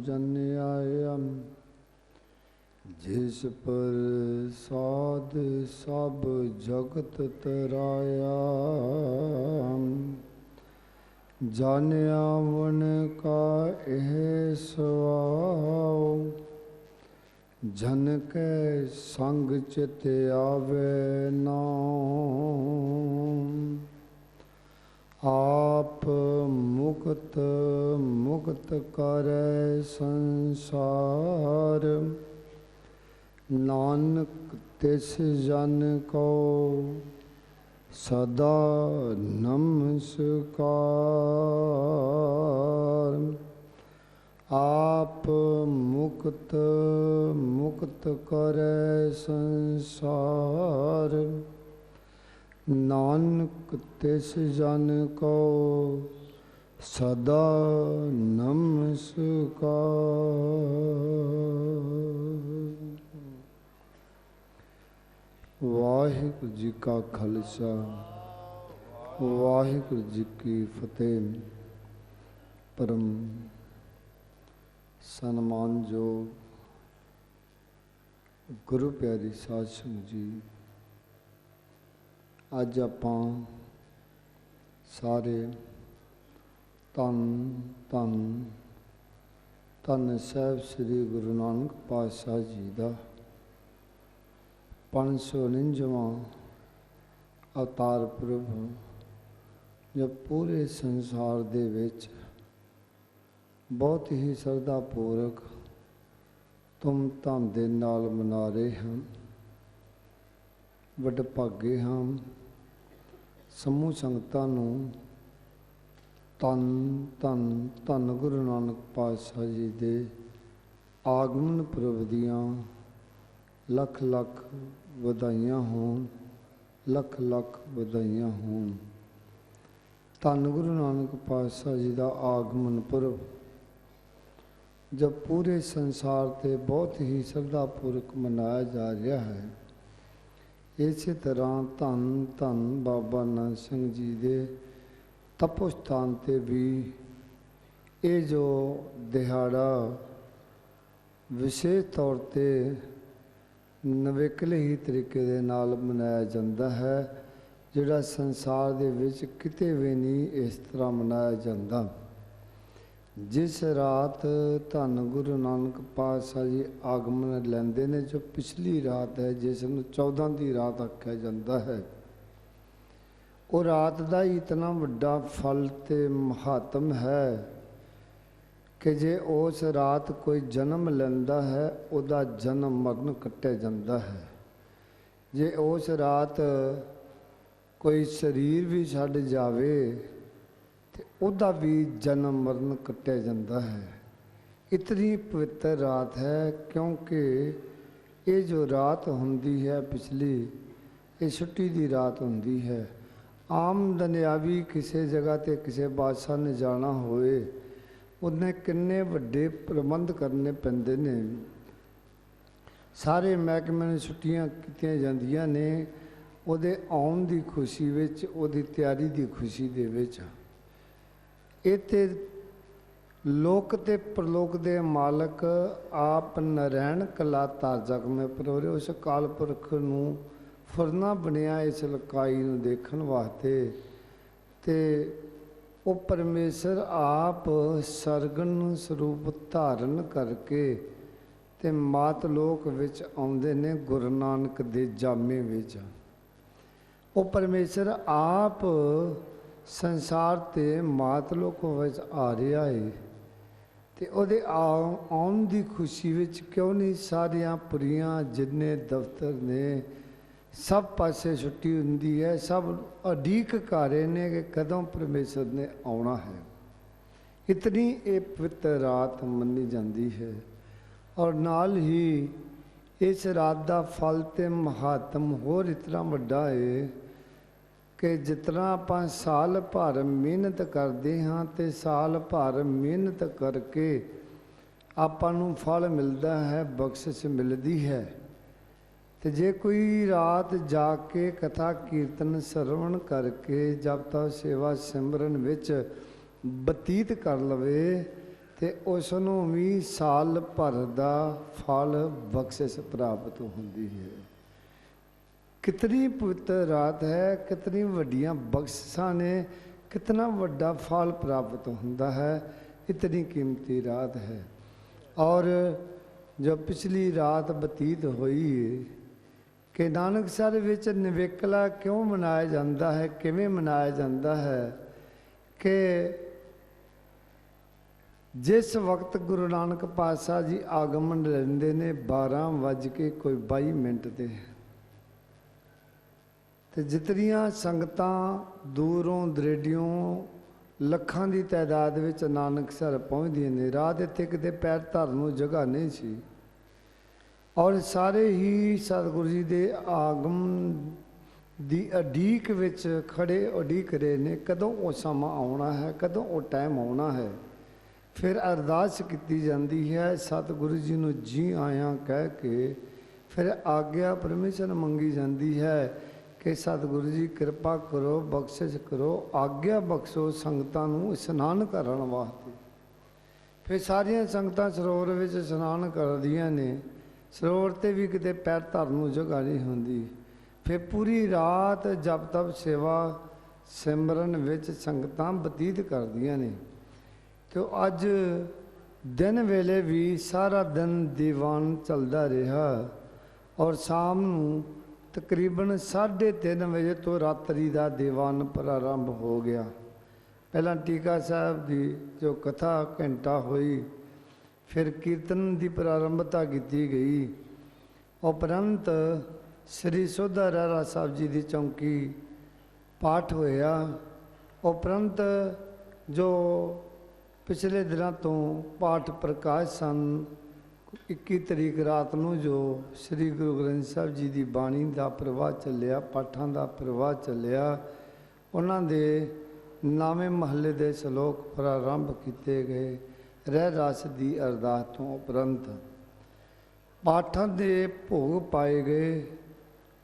जन आया, जिस पर साध सब जगत तराया। जन आवन का एह स्वभाव, जन के संग चित आवे नाम। आप मुक्त मुक्त करे संसार, नानक तिस जन को सदा नमस्कार। आप मुक्त मुक्त करे संसार, नानक तिस जन को सदा नमस्कार। वाहिगुरु जी का खालसा, वाहिगुरु जी की फतेह। परम सन्मानयोग गुरु प्यारी साध संगत जी, अज आपां सारे धन धन धन साहिब श्री गुरु नानक पातशाह जी का 549वां अवतार पुरब जो पूरे संसार दे विच बहुत ही श्रद्धापूर्वक तुम धाम दे नाल मना रहे हैं। वडभागे हम समूह संगतां नूं धन धन धन गुरु नानक पातशाह जी दे आगमन पुरब दियां लख लख वधाइयां होण, लख लख वधाइयां होण। धन गुरु नानक पातशाह जी का आगमन पुरब जब पूरे संसार से बहुत ही श्रद्धापूर्वक मनाया जा रहा है, इस तरह धन धन बाबा नानक सिंह जी के तपोस्थान से भी ये जो दिहाड़ा विशेष तौर पर नवेकले ही तरीके दे नाल मनाया जाता है, जिहड़ा संसार दे विच किते भी नहीं इस तरह मनाया जाता। जिस रात धन गुरु नानक पातशाह जी आगमन लैंदे ने, जो पिछली रात है जिसनूं 14 की रात आख्या जाता है, वो रात का इतना वड्डा फल ते महात्म है कि जे उस रात कोई जन्म लैंदा है, उहदा जन्म मरण कट्टिया जाता है। जे उस रात कोई शरीर भी छड्ड जावे तो उहदा भी जन्म मरण कट्टिया जाता है। इतनी पवित्र रात है, क्योंकि ये जो रात होंदी है पिछली, ये छुट्टी की रात होंदी है। आम दुनियावी किसी जगह ते किसी बादशाह ने जाना होए, उन्हें किन्ने वड्डे प्रबंध करने पैंदे ने। सारे महकमे ने छुट्टियां कीतियां जांदियां ने उहदे आउण दी खुशी विच, उहदी तैयारी दी खुशी दे विच। इत्थे लोक ते परलोक दे मालक आप नारायण कला तारजग में परोरे उस काल पुरख नूं फुरना बनिया इस लकाई नूं देखण वास्ते, ते वो परमेश्वर आप सरगन स्वरूप धारण करके ते मात लोक विच आउंदे ने गुरु नानक दे जामे विच। वो परमेश्वर आप संसार ते मात लोक विच आ रहा है, ते उहदे आउण दी खुशी विच क्यों नहीं सारियां पुरियां जिन्ने दफ्तर ने सब पासे छुट्टी होंदी है, सब अडीक कर रहे ने कि कदों परमेश्वर ने आना है। इतनी ये पवित्र रात मनी जाती है, और नाल ही इस रात का फल ते महात्म होर इतना वड्डा है कि जितना आप साल भर मेहनत करते हाँ, तो साल भर मेहनत करके आपनू फल मिलता है, बख्शिश मिलती है। तो जे कोई रात जाके कथा कीर्तन श्रवण करके जब तक सेवा सिमरन विच बतीत कर लवे, ਤੇ ਉਸ ਨੂੰ ਵੀ ਸਾਲ ਭਰ ਦਾ ਫਲ ਬਖਸ਼ਿਸ਼ ਪ੍ਰਾਪਤ ਹੁੰਦੀ ਹੈ। कितनी पवित्र रात है, कितनी वड्डियां बख्शिशां ने, कितना वड्डा फल प्राप्त होता है। इतनी कीमती रात है। और जो पिछली रात बतीत हुई है कि नानकसर विच निवेकला क्यों मनाया जाता है, किवें मनाया जाता है कि जिस वक्त गुरु नानक पातशाह जी आगमन लेंदे ने 12:22 ते ਤੇ ਜਿਤਨੀਆਂ ਸੰਗਤਾਂ ਦੂਰੋਂ ਦਰੇਡੀਓਂ ਲੱਖਾਂ ਦੀ ਤਾਦਾਦ ਵਿੱਚ ਨਾਨਕਸਰ ਪਹੁੰਚਦੀਆਂ ਨੇ। ਰਾਤ ਇੱਥੇ ਕਿਤੇ ਪੈਰ ਧਰਨ ਨੂੰ ਜਗ੍ਹਾ ਨਹੀਂ ਸੀ ਔਰ ਸਾਰੇ ਹੀ ਸਤਿਗੁਰੂ ਜੀ ਦੇ ਆਗਮਨ ਦੀ ਉਡੀਕ ਵਿੱਚ ਖੜੇ ਉਡੀਕ ਰਹੇ ਨੇ, ਕਦੋਂ ਉਹ ਸਮਾਂ ਆਉਣਾ ਹੈ, ਕਦੋਂ ਉਹ ਟਾਈਮ ਆਉਣਾ ਹੈ। ਫਿਰ ਅਰਦਾਸ ਕੀਤੀ ਜਾਂਦੀ ਹੈ ਸਤਿਗੁਰੂ ਜੀ ਨੂੰ ਜੀ ਆਇਆਂ ਕਹਿ ਕੇ, ਫਿਰ ਆਗਿਆ ਪਰਮੇਸ਼ਰ ਮੰਗੀ ਜਾਂਦੀ ਹੈ कि सतगुरु जी कृपा करो, बख्शिश करो, आग्ञा बख्शो संगतां नूं इशनान करन वास्ते। फिर सारियां संगतां सरोवर विच इशनान करदियां ने। सरोवर ते भी किते पैर धरन नूं जगह नहीं हुंदी। फिर पूरी रात जप तप सेवा सिमरन विच संगतां बतीत करदियां ने। तो अज दिन वेले भी सारा दिन दीवान चलदा रहा और शाम नूं तकरीबन 3:30 बजे तो रात्रि का दीवान प्रारंभ हो गया। पहला टीका साहब की जो कथा घंटा हुई, फिर कीर्तन की प्रारंभता की गई। उपरंत श्री सोधा रहरा साहब जी की चौंकी पाठ होया। उपरंत जो पिछले दिनों तो पाठ प्रकाश सन 21 तरीक रात को जो श्री गुरु ग्रंथ साहब जी की बाणी का प्रवाह चलिया, पाठां का प्रवाह चलिया, उन्होंने नावे महले के श्लोक प्रारंभ किए गए। रह रस की अरदास तो उपरंत पाठां के भोग पाए गए।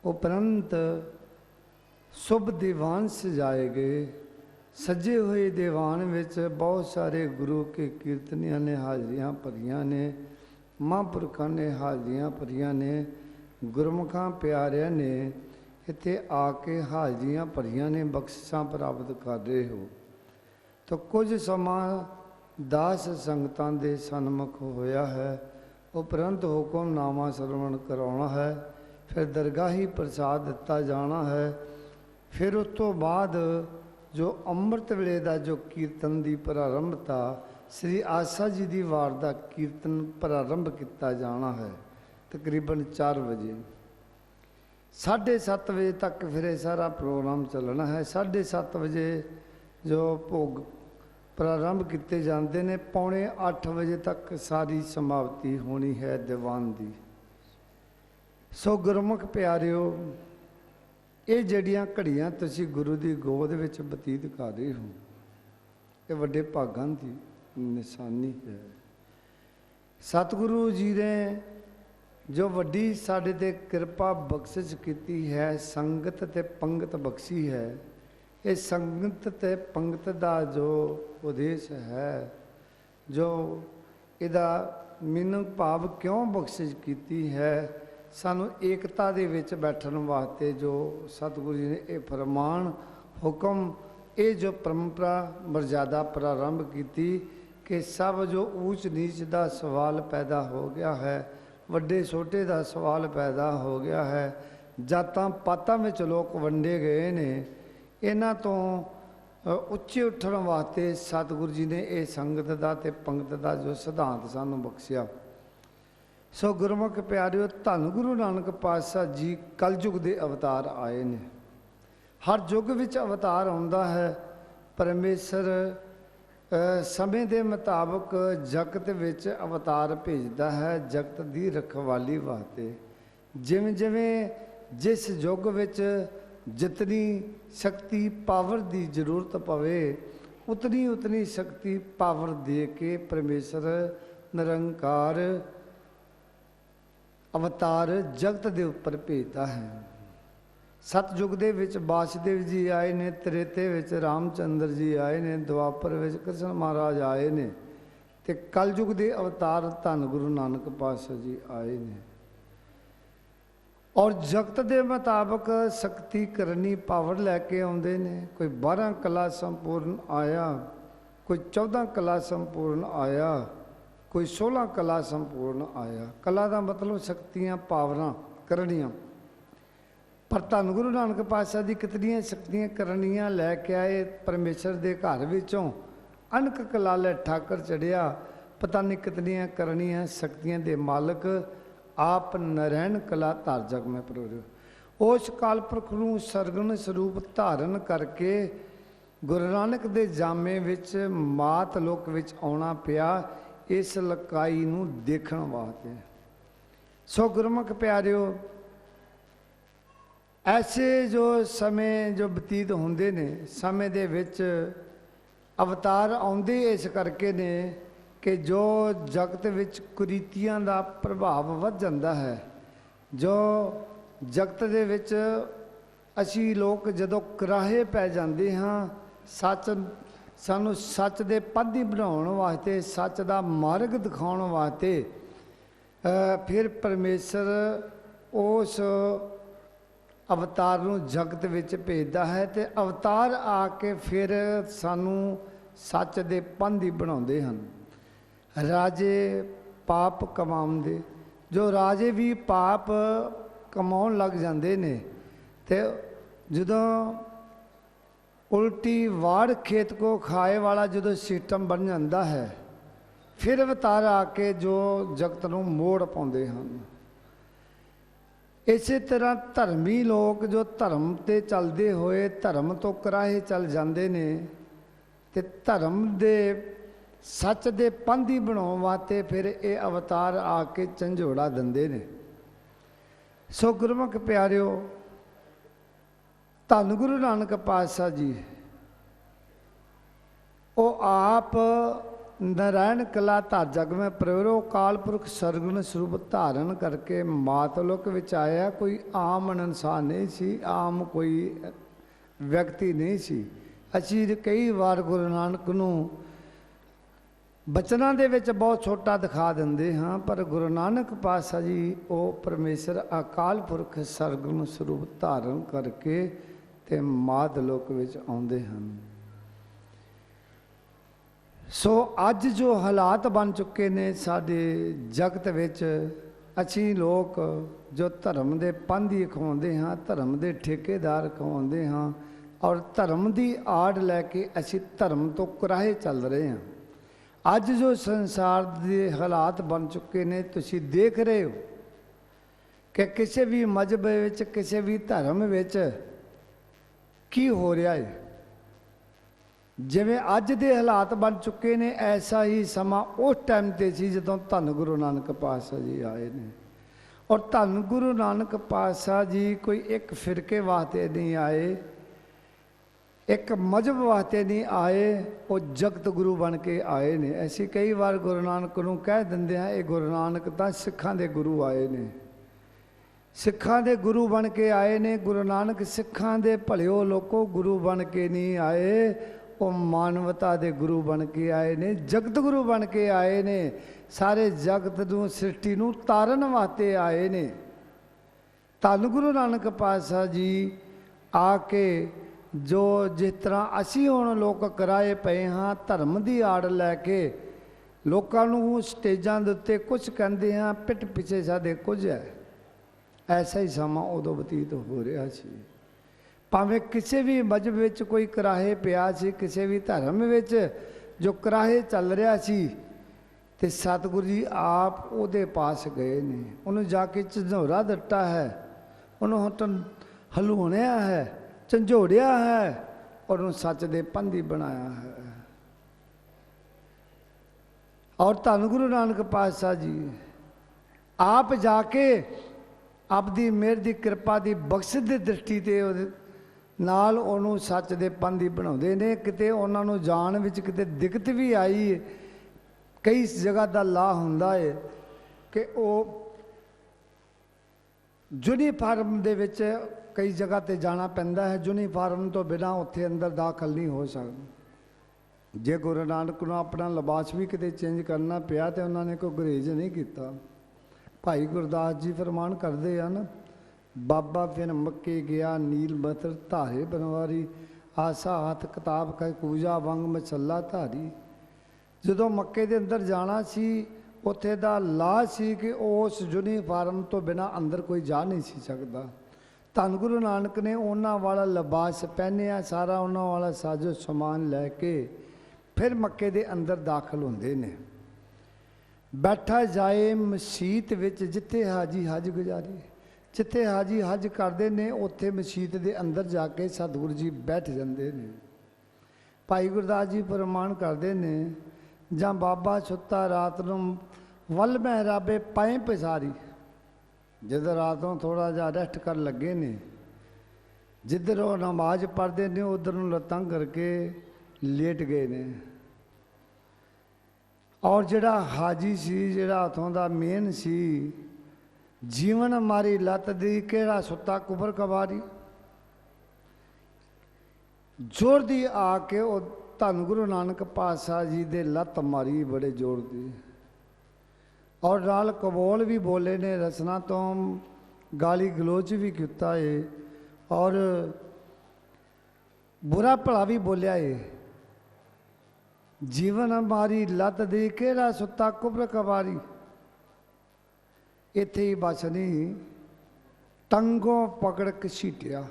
उपरंत शुभ दीवान सजाए गए। सजे हुए दीवान विच बहुत सारे गुरु के कीर्तनियां ने हाजिरियां भरियां ने, महापुरखों ने हाजिरियां भरियां ने, गुरमुखां प्यारियां ने इत्थे आके हाजिरियां भरियां ने, बख्शिशां प्राप्त कर रहे हो। तो कुछ समा दास संगतां दे सन्मुख होया है। उपरंत हुक्मनामा श्रवण कराउणा है, फिर दरगाही प्रसाद दिता जाना है। फिर उस तो बाद जो अमृत वेले का जो कीर्तन की प्रारंभता श्री आसा जी की वार का कीर्तन प्रारंभ किया जाना है तकरीबन 4 बजे। 7:30 बजे तक फिर सारा प्रोग्राम चलना है। 7:30 बजे जो भोग प्रारंभ किए जाते हैं, 7:45 बजे तक सारी समाप्ति होनी है दीवान की। सो गुरमुख प्यारिओ, ये जड़ियाँ घड़ियाँ तुसी गुरु की गोद विच बतीत कर रहे हो, ये वड्डे भागां की निशानी है। सतगुरु जी ने जो वड्डी साडे ते कृपा बख्शिश की है, संगत ते पंगत बख्शी है। ये संगत ते पंगत का जो उद्देश है, जो इहदा मीनिंग भाव क्यों बख्शिश की है, सानू एकता दे विच बैठण वास्ते जो सतगुरु जी ने ये फरमान हुक्म, ये जो परंपरा मर्यादा प्रारंभ की कि सब जो ऊंच नीच का सवाल पैदा हो गया है, वड्डे छोटे का सवाल पैदा हो गया है, जातां पातां में लोग वंडे गए ने, इन्हां तो उच्चे उठण वास्ते सतगुरु जी ने यह संगत का ते पंगत का जो सिद्धांत सानू बख्शिया। सो गुरमुख प्यारिओ, धन गुरु नानक पातशाह जी कलयुग के अवतार आए ने। हर युग विच अवतार आउंदा है। परमेश्वर समय के मुताबिक जगत विच अवतार भेजता है जगत की रखवाली वास्ते। जिवें जिवें जिस युग विच जितनी शक्ति पावर की जरूरत पवे, उतनी उतनी शक्ति पावर दे के परमेश्वर निरंकार अवतार जगत के उपर भेजता है। सतयुग दे विच वासुदेव जी आए ने, त्रेते विच रामचंद्र जी आए ने, द्वापर विच कृष्ण महाराज आए ने, ਤੇ ਕਲਯੁਗ ਦੇ ਅਵਤਾਰ ਧੰਨ ਗੁਰੂ ਨਾਨਕ ਪਾਤਸ਼ਾਹ ਜੀ ਆਏ ਨੇ। ਔਰ ਜਗਤ ਦੇ ਮੁਤਾਬਕ ਸ਼ਕਤੀ ਕਰਨੀ ਪਾਵਰ ਲੈ ਕੇ ਆਉਂਦੇ ਨੇ। ਕੋਈ 12 ਕਲਾ ਸੰਪੂਰਨ ਆਇਆ, ਕੋਈ 14 ਕਲਾ ਸੰਪੂਰਨ ਆਇਆ, ਕੋਈ 16 ਕਲਾ ਸੰਪੂਰਨ ਆਇਆ। ਕਲਾ ਦਾ ਮਤਲਬ ਸ਼ਕਤੀਆਂ, ਪਾਵਰਾਂ ਕਰਨੀਆਂ। ਪਰ ਧੰਨ ਗੁਰੂ ਨਾਨਕ ਪਾਤਸ਼ਾਹ ਦੀ ਕਿਤਨੀਆਂ ਸ਼ਕਤੀਆਂ ਕਰਨੀਆਂ ਲੈ ਕੇ ਆਏ ਪਰਮੇਸ਼ਰ ਦੇ ਘਰ ਵਿੱਚੋਂ। ਅਨਕ ਕਲਾ ਲੈ ਠਾਕਰ ਚੜਿਆ, ਪਤਾ ਨਹੀਂ ਕਿਤਨੀਆਂ ਕਰਨੀਆਂ ਸ਼ਕਤੀਆਂ ਦੇ ਮਾਲਕ ਆਪ ਨਰੈਣ ਕਲਾ ਧਾਰ ਜਗ ਮੈਂ ਪ੍ਰਗਟਿਓ। ਉਸ ਕਾਲਪੁਰਖ ਨੂੰ ਸਰਗੁਣ ਸਰੂਪ ਧਾਰਨ ਕਰਕੇ ਗੁਰੂ ਨਾਨਕ ਦੇ ਜਾਮੇ ਵਿੱਚ ਮਾਤ ਲੋਕ ਵਿੱਚ ਆਉਣਾ ਪਿਆ ਇਸ ਲਕਾਈ ਨੂੰ ਦੇਖਣ ਵਾਸਤੇ। ਸੋ ਗੁਰਮੁਖ ਪਿਆਰਿਓ, ਐਸੇ ਜੋ ਸਮੇਂ ਜੋ ਬਤੀਤ ਹੁੰਦੇ ਨੇ, ਸਮੇਂ ਦੇ ਵਿੱਚ ਅਵਤਾਰ ਆਉਂਦੇ ਇਸ ਕਰਕੇ ਨੇ ਕਿ ਜੋ ਜਗਤ ਵਿੱਚ ਕੁਰੀਤੀਆਂ ਦਾ ਪ੍ਰਭਾਵ ਵੱਧ ਜਾਂਦਾ ਹੈ। ਜੋ ਜਗਤ ਦੇ ਵਿੱਚ ਅਸੀਂ ਲੋਕ ਜਦੋਂ ਕਰਾਹੇ ਪੈ ਜਾਂਦੇ ਹਾਂ, ਸਾਨੂੰ ਸੱਚ ਦੇ ਪਾਧੀ ਬਣਾਉਣ ਵਾਸਤੇ, ਸੱਚ ਦਾ ਮਾਰਗ ਦਿਖਾਉਣ ਵਾਸਤੇ ਫਿਰ ਪਰਮੇਸ਼ਰ ਉਸ ਅਵਤਾਰ ਨੂੰ ਜਗਤ ਵਿੱਚ ਭੇਜਦਾ ਹੈ ਤੇ ਅਵਤਾਰ ਆ ਕੇ ਫਿਰ ਸਾਨੂੰ ਸੱਚ ਦੇ ਪਾਧੀ ਬਣਾਉਂਦੇ ਹਨ। ਰਾਜੇ ਪਾਪ ਕਮਾਉਂਦੇ, ਜੋ ਰਾਜੇ ਵੀ ਪਾਪ ਕਮਾਉਣ ਲੱਗ ਜਾਂਦੇ ਨੇ ਤੇ ਜਦੋਂ ਉਲਟੀ ਵਾੜ ਖੇਤ ਕੋ ਖਾਏ ਵਾਲਾ ਜਦੋਂ ਸਿਸਟਮ ਬਣ ਜਾਂਦਾ ਹੈ, ਫਿਰ ਅਵਤਾਰ ਆ ਕੇ ਜੋ ਜਗਤ ਨੂੰ ਮੋੜ ਪਾਉਂਦੇ ਹਨ। ਇਸੇ ਤਰ੍ਹਾਂ ਧਰਮੀ ਲੋਕ ਜੋ ਧਰਮ ਤੇ ਚੱਲਦੇ ਹੋਏ ਧਰਮ ਤੋਂ ਕਰਾਹੇ ਚੱਲ ਜਾਂਦੇ ਨੇ ਤੇ ਧਰਮ ਦੇ ਸੱਚ ਦੇ ਪਾਂਧੀ ਬਣਾਉਣ ਵਾਸਤੇ ਫਿਰ ਇਹ ਅਵਤਾਰ ਆ ਕੇ ਝੰਜੋੜਾ ਦਿੰਦੇ ਨੇ। ਸੋ ਗੁਰਮੁਖ ਪਿਆਰਿਓ, ਧੰਨ ਗੁਰੂ ਨਾਨਕ ਪਾਤਸ਼ਾਹ ਜੀ ਉਹ ਆਪ ਨਾਰਾਇਣ ਕਲਾ ਧਾਰ ਜਗ ਮੈਂ ਪ੍ਰਗਟਿਓ ਕਾਲਪੁਰਖ ਸਰਗੁਣ ਸਰੂਪ ਧਾਰਨ ਕਰਕੇ ਮਾਤਲੋਕ ਵਿੱਚ ਆਇਆ। ਕੋਈ ਆਮ ਇਨਸਾਨ ਨਹੀਂ ਸੀ, ਆਮ ਕੋਈ ਵਿਅਕਤੀ ਨਹੀਂ ਸੀ। ਅਸੀਂ ਕਈ ਵਾਰ ਗੁਰੂ ਨਾਨਕ ਨੂੰ ਬਚਨਾਂ ਦੇ ਵਿੱਚ ਬਹੁਤ ਛੋਟਾ ਦਿਖਾ ਦਿੰਦੇ ਹਾਂ, ਪਰ ਗੁਰੂ ਨਾਨਕ ਪਾਤਸ਼ਾਹ ਜੀ ਉਹ ਪਰਮੇਸ਼ਰ ਅਕਾਲ ਪੁਰਖ ਸਰਗੁਣ ਸਰੂਪ ਧਾਰਨ ਕਰਕੇ ਤੇ ਮਾਦ ਲੋਕ ਵਿੱਚ ਆਉਂਦੇ ਹਨ। ਸੋ ਅੱਜ ਜੋ ਹਾਲਾਤ ਬਣ ਚੁੱਕੇ ਨੇ ਸਾਡੇ ਜਗਤ ਵਿੱਚ, ਅਸੀਂ ਲੋਕ ਜੋ ਧਰਮ ਦੇ ਪਾਂਧੀ ਅਖਵਾਉਂਦੇ ਹਾਂ, ਧਰਮ ਦੇ ਠੇਕੇਦਾਰ ਅਖਵਾਉਂਦੇ ਹਾਂ ਔਰ ਧਰਮ ਦੀ ਆੜ ਲੈ ਕੇ ਅਸੀਂ ਧਰਮ ਤੋਂ ਕੁਰਾਹੇ ਚੱਲ ਰਹੇ ਹਾਂ। ਅੱਜ ਜੋ ਸੰਸਾਰ ਦੇ ਹਾਲਾਤ ਬਣ ਚੁੱਕੇ ਨੇ, ਤੁਸੀਂ ਦੇਖ ਰਹੇ ਹੋ ਕਿ ਕਿਸੇ ਵੀ ਮਜ਼ਹਬ ਵਿੱਚ, ਕਿਸੇ ਵੀ ਧਰਮ ਵਿੱਚ ਕੀ ਹੋ ਰਿਹਾ ਹੈ। ਜਿਵੇਂ ਅੱਜ ਦੇ ਹਾਲਾਤ ਬਣ ਚੁੱਕੇ ਨੇ, ਐਸਾ ਹੀ ਸਮਾਂ ਉਸ ਟਾਈਮ 'ਤੇ ਸੀ ਜਦੋਂ ਧੰਨ ਗੁਰੂ ਨਾਨਕ ਪਾਤਸ਼ਾਹ ਜੀ ਆਏ ਨੇ। ਔਰ ਧੰਨ ਗੁਰੂ ਨਾਨਕ ਪਾਤਸ਼ਾਹ ਜੀ ਕੋਈ ਇੱਕ ਫਿਰਕੇ ਵਾਸਤੇ ਨਹੀਂ ਆਏ, ਇੱਕ ਮਜ਼ਹਬ ਵਾਸਤੇ ਨਹੀਂ ਆਏ, ਉਹ ਜਗਤ ਗੁਰੂ ਬਣ ਕੇ ਆਏ ਨੇ। ਅਸੀਂ ਕਈ ਵਾਰ ਗੁਰੂ ਨਾਨਕ ਨੂੰ ਕਹਿ ਦਿੰਦੇ ਹਾਂ, ਇਹ ਗੁਰੂ ਨਾਨਕ ਤਾਂ ਸਿੱਖਾਂ ਦੇ ਗੁਰੂ ਆਏ ਨੇ, ਸਿੱਖਾਂ ਦੇ ਗੁਰੂ ਬਣ ਕੇ ਆਏ ਨੇ। ਗੁਰੂ ਨਾਨਕ ਸਿੱਖਾਂ ਦੇ ਭਲਿਓ ਲੋਕੋ ਗੁਰੂ ਬਣ ਕੇ ਨਹੀਂ ਆਏ, ਉਹ ਮਾਨਵਤਾ ਦੇ ਗੁਰੂ ਬਣ ਕੇ ਆਏ ਨੇ, ਜਗਤ ਗੁਰੂ ਬਣ ਕੇ ਆਏ ਨੇ। ਸਾਰੇ ਜਗਤ ਨੂੰ, ਸ੍ਰਿਸ਼ਟੀ ਨੂੰ ਤਾਰਨ ਵਾਸਤੇ ਆਏ ਨੇ। ਧੰਨ ਗੁਰੂ ਨਾਨਕ ਪਾਤਸ਼ਾਹ ਜੀ ਆ ਕੇ ਜੋ ਜਿਸ ਤਰ੍ਹਾਂ ਅਸੀਂ ਹੁਣ ਲੋਕ ਕਰਾਏ ਪਏ ਹਾਂ, ਧਰਮ ਦੀ ਆੜ ਲੈ ਕੇ ਲੋਕਾਂ ਨੂੰ ਸਟੇਜਾਂ ਦੇ ਉੱਤੇ ਕੁਝ ਕਹਿੰਦੇ ਹਾਂ, ਪਿੱਠ ਪਿੱਛੇ ਸਾਡੇ ਕੁਝ ਹੈ। ਐਸਾ ਹੀ ਸਮਾਂ ਉਦੋਂ ਬਤੀਤ ਹੋ ਰਿਹਾ ਸੀ। ਭਾਵੇਂ ਕਿਸੇ ਵੀ ਮਜ਼ਹਬ ਵਿੱਚ ਕੋਈ ਕਰਾਹੇ ਪਿਆ ਸੀ, ਕਿਸੇ ਵੀ ਧਰਮ ਵਿੱਚ ਜੋ ਕਰਾਹੇ ਚੱਲ ਰਿਹਾ ਸੀ, ਤੇ ਸਤਿਗੁਰੂ ਜੀ ਆਪ ਉਹਦੇ ਪਾਸ ਗਏ ਨੇ। ਉਹਨੂੰ ਜਾ ਕੇ ਝੰਜੋਰਾ ਦਿੱਤਾ ਹੈ, ਉਹਨੂੰ ਹਲੂਣਿਆ ਹੈ, ਝੰਜੋੜਿਆ ਹੈ ਔਰ ਉਹਨੂੰ ਸੱਚ ਦੇ ਪਾਂਧੀ ਬਣਾਇਆ ਹੈ। ਔਰ ਧੰਨ ਗੁਰੂ ਨਾਨਕ ਪਾਤਸ਼ਾਹ ਜੀ ਆਪ ਜਾ ਕੇ ਆਪਦੀ ਮਿਹਰ ਦੀ ਕਿਰਪਾ ਦੀ ਬਖਸ਼ਿਸ਼ ਦੀ ਦ੍ਰਿਸ਼ਟੀ ਤੇ ਉਹਦੇ ਨਾਲ ਉਹਨੂੰ ਸੱਚ ਦੇ ਪਾਂਧੀ ਬਣਾਉਂਦੇ ਨੇ। ਕਿਤੇ ਉਹਨਾਂ ਨੂੰ ਜਾਣ ਵਿੱਚ ਕਿਤੇ ਦਿੱਕਤ ਵੀ ਆਈ, ਕਈ ਜਗ੍ਹਾ ਦਾ ਲਾ ਹੁੰਦਾ ਹੈ ਕਿ ਉਹ ਯੂਨੀਫਾਰਮ ਦੇ ਵਿੱਚ ਕਈ ਜਗ੍ਹਾ ਤੇ ਜਾਣਾ ਪੈਂਦਾ ਹੈ, ਯੂਨੀਫਾਰਮ ਤੋਂ ਬਿਨਾਂ ਉੱਥੇ ਅੰਦਰ ਦਾਖਲ ਨਹੀਂ ਹੋ ਸਕਦਾ। जे गुरु नानक ਨੂੰ अपना लिबास भी किते चेंज करना पिया तो उन्होंने कोई गुरेज नहीं किया। भाई गुरदास जी फरमान करते हैं, बाबा फिर मक्के गया नील बतर धारे बनवारी, आसा हाथ किताब का कूजा वंग मछला धारी। जो मक्के के अंदर जाना सी उत्थे दा ला सी कि उस यूनीफार्म तो बिना अंदर कोई जा नहीं सी सकता। धन गुरु नानक ने उन्होंने वाला लिबास पहनिया, सारा उन्होंने वाला साजो समान लैके फिर मक्के दे अंदर दाखिल होंदे ने। बैठा जाए मसीत विच जिथे हाजी हज गुजारी, जिथे हाजी हज करते हैं उत्थे मसीत दे अंदर जाके सतगुरु जी बैठ जाते हैं। भाई गुरदास जी फरमान करते हैं, जां बाबा सुता रात नूं वल महराबे पाए पसारी, जिधर रात को थोड़ा जा रेस्ट कर लगे ने, जिधर वो नमाज पढ़ते ने उधर लत्तां करके लेट गए ने। और जिहड़ा हाजी सी, जिहड़ा उथों दा मेन सी, जीवन मारी लत दी केड़ा सुता कुबर कबारी, जोर दी आके वो धन गुरु नानक पातशाह जी दे लत मारी बड़े जोर दी। और नाल कबोल भी बोले ने, रसना तो गाली गलोच भी किया है और बुरा भला भी बोलिया है। जीवन हमारी लत दी केड़ा सुता कुबर कबारी, इत्थे ही बस नहीं टंगों पकड़ घसीटिया।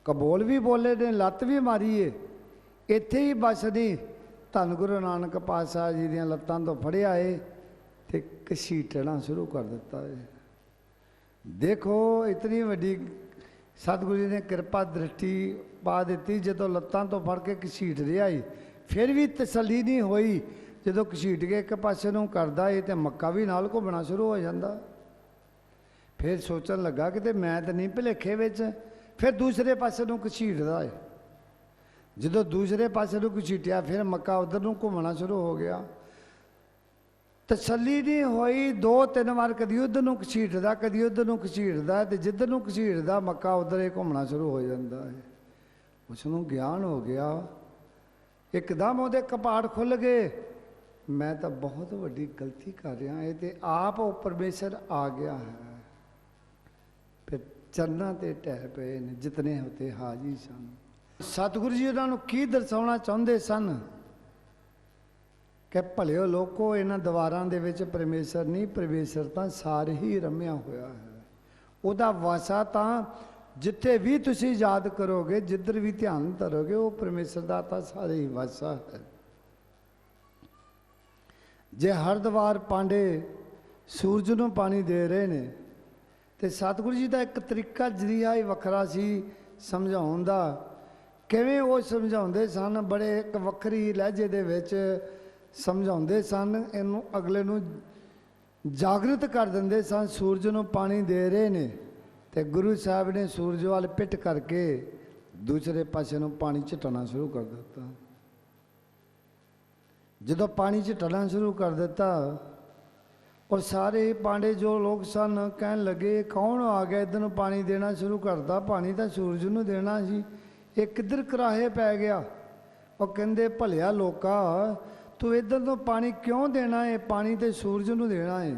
कबोल भी बोले ने, लत भी मारी है, इत्थे ही बस नहीं धन गुरु नानक पातशाह जी दियां लत्तां तो फड़िया है ते घसीटना शुरू कर दिता है। देखो इतनी वड्डी सतगुरु जी ने कृपा दृष्टि पा दी। जो लत्तां तो फड़ के घसीट रहा है फिर भी तसल्ली नहीं हुई। जो घसीट के एक पासे नूं करदा है तो मक्का भी नाल घूमना शुरू हो जाता। फिर सोचन लगा कि मैं तो नहीं भुलेखे विच, फिर दूसरे पासे नूं घसीटदा है। जो दूसरे पासे नूं घसीटिया फिर मक्का उधर नूं घूमना शुरू हो गया। तसल्ली नहीं हुई, दो तीन बार कदी उधर नूं घसीटदा कदी उधर नूं घसीटदा, ते जिधर नूं घसीटदा मक्का उधर ही घूमना शुरू हो जाता है। उसनूं ज्ञान हो गया, एकदम उहदे कपाट खुल गए, मैं तो बहुत वड्डी गलती कर रहा, ये तो आप वो परमेश्वर आ गया है। फिर चरना ते टह पे ने जितने होते हाजी सन। सतगुरु जी उन्होंने की दर्शाना चाहते सन कि भलिओ लोको इन्हां दवारां दे विच परमेश्वर नहीं, परमेश्वर तो सारे ही रमिया होया है। उहदा वासा तो जिथे भी तुसी याद करोगे, जिधर भी ध्यान धरोगे, वो परमेश्वर का तो सारे ही वासा है। जे हरद्वार पांडे सूरज नूं पानी दे रहे ने तो सतगुरु जी का एक तरीका जरिया ही वखरा सी समझाउण दा। किवें वो समझाउंदे सन, बड़े एक वक्री लहजे दे विच समझाउंदे सन, इनू अगले नूं जागृत कर दिंदे सन। सूरज नूं पानी दे रहे ने ते गुरु साहब ने सूरज वाल पिट करके दूसरे पासे नूं पानी झटना शुरू कर दिता। जो पानी झटना शुरू कर दिता और सारे पांडे जो लोग सन कहन लगे, कौन आ गया इधर नूं पानी देना शुरू करता, पानी तो सूरज नूं देना सी, ये किधर कराहे पै गया। और कहंदे भलिया लोका तू इधर तो पानी क्यों देना है, पानी तो सूरज नूं देना है।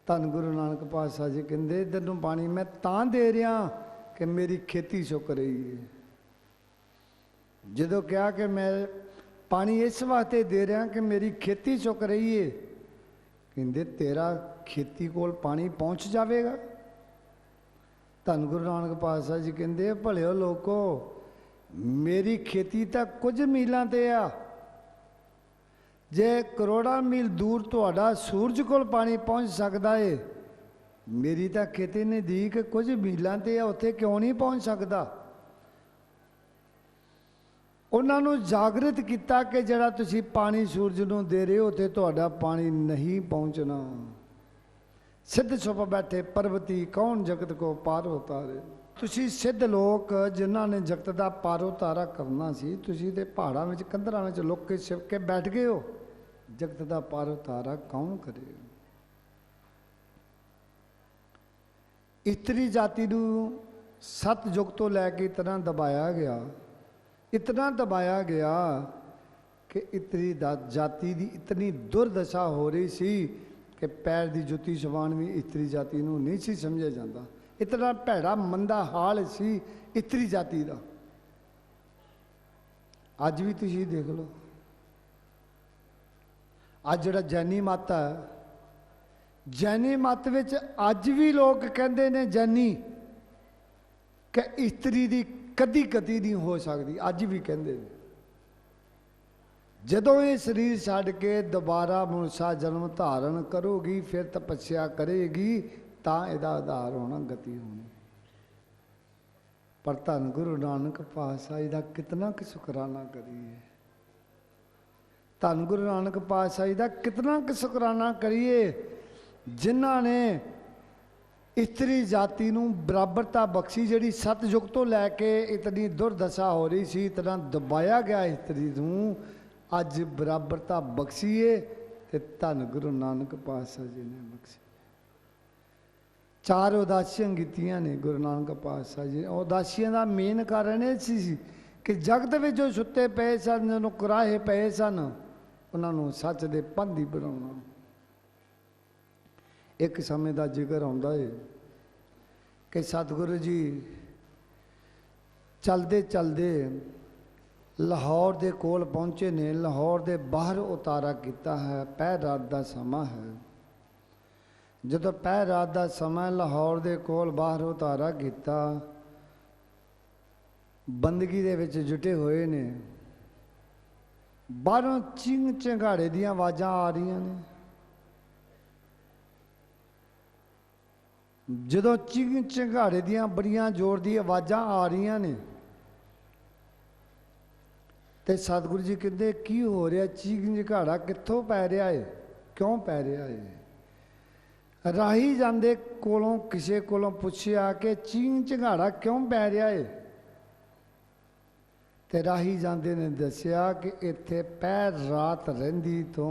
धन गुरु नानक पातशाह जी कहंदे इधर नूं पानी मैं तां दे रहा कि मेरी खेती सुक रही है। जो कहा कि मैं पानी इस वास्ते दे रहा कि मेरी खेती सुक रही है, कहंदे तेरा खेती कोल पानी पहुँच जाएगा। धन गुरु नानक पातशाह जी कहंदे भलिओ लोको मेरी खेती तो कुछ मीलों ते आ, जे करोड़ा मील दूर तुहाडा सूरज कोल पानी पहुँच सकता है, मेरी तो खेती नज़दीक कुछ मीलों ते आ, उत्थे क्यों नहीं पहुँच सकता। उन्होंने जागृत किया कि जरा तुसी पानी सूरज नूं दे रहे हो तो तुहाडा पानी नहीं पहुँचना। सिद्ध छुप बैठे पर्वती कौन जगत को पार उतारे। तुसी सिद्ध लोग जिन्हों ने जगत का पार उतारा करना सी, तुसी ते पहाड़ों में कंधरां में लुक के छिप के बैठ गए हो, जगत का पार उतारा कौन करे। इस्त्री जाति नूं सत युग तो लैके इतना दबाया गया इतना दबाया गया कि इतनी जाति की इतनी दुर्दशा हो रही सी कि पैर की जुत्ती छवाण भी इतरी जाति नूं नहीं सी समझिया जाता। इतना भैड़ा मंदा हाल सी इतरी जाति का। अज भी तुसीं देख लो, अज जिहड़ा जैनी मत है, जैनी मत विच अज भी लोग कहते ने जैनी कि इस्त्री की कदी कदी नहीं हो सकती, अज भी कहते हैं। जदों ये शरीर छड्ड के दोबारा मनुष्य जन्म धारण करोगी, फिर तपस्या करेगी, तां इहदा आधार होना, गति होनी। पर धन गुरु नानक पातशाही दा कितना कि शुकराना करिए, धन गुरु नानक पातशाही दा कितना कि शुकराना करिए, जिन्हां ने इस्त्री जाति नूं बराबरता बख्शी, जिहड़ी सतयुग तो लैके इतनी दुर्दशा हो रही सी, इतना दबाया गया इस्त्री नूं, अज बराबरता बख्शीए ते धन गुरु नानक पातशाह जी ने बख्शी। 4 उदासियां कीतियां ने गुरु नानक पातशाह जी। उदासियां का मेन कारण यह सी कि जगत में जो सुते पे सन, जो कुराहे पे सन, उन्होंने सच दे पंधी बनाना। एक समय का जिक्र आता है कि सतगुरु जी चलते चलते लाहौर के कोल पहुँचे ने। लाहौर के बाहर उतारा किया है, पहर रात का समा है। जो पहर रात का समा लाहौर के कोल बाहर उतारा किया, बंदगी दे विच जुटे हुए ने। बाहरों चिंग चिंगाड़े दियां आवाज़ां आ रही ने। जो चिंग चिंगाड़े दियां बड़ियां जोर दी आवाज़ां आ रही ने, तो सतगुरु जी कहते की हो रहा, चिंग चिंगाड़ा कित्थों पै रहा है, क्यों पै रहा है। राही जांदे कोलों किसी कोलों पुछया कि चिंग चिंगाड़ा क्यों पै रहा है, तो राही जांदे ने दसिया कि इत्थे पहर रात रहिंदी तो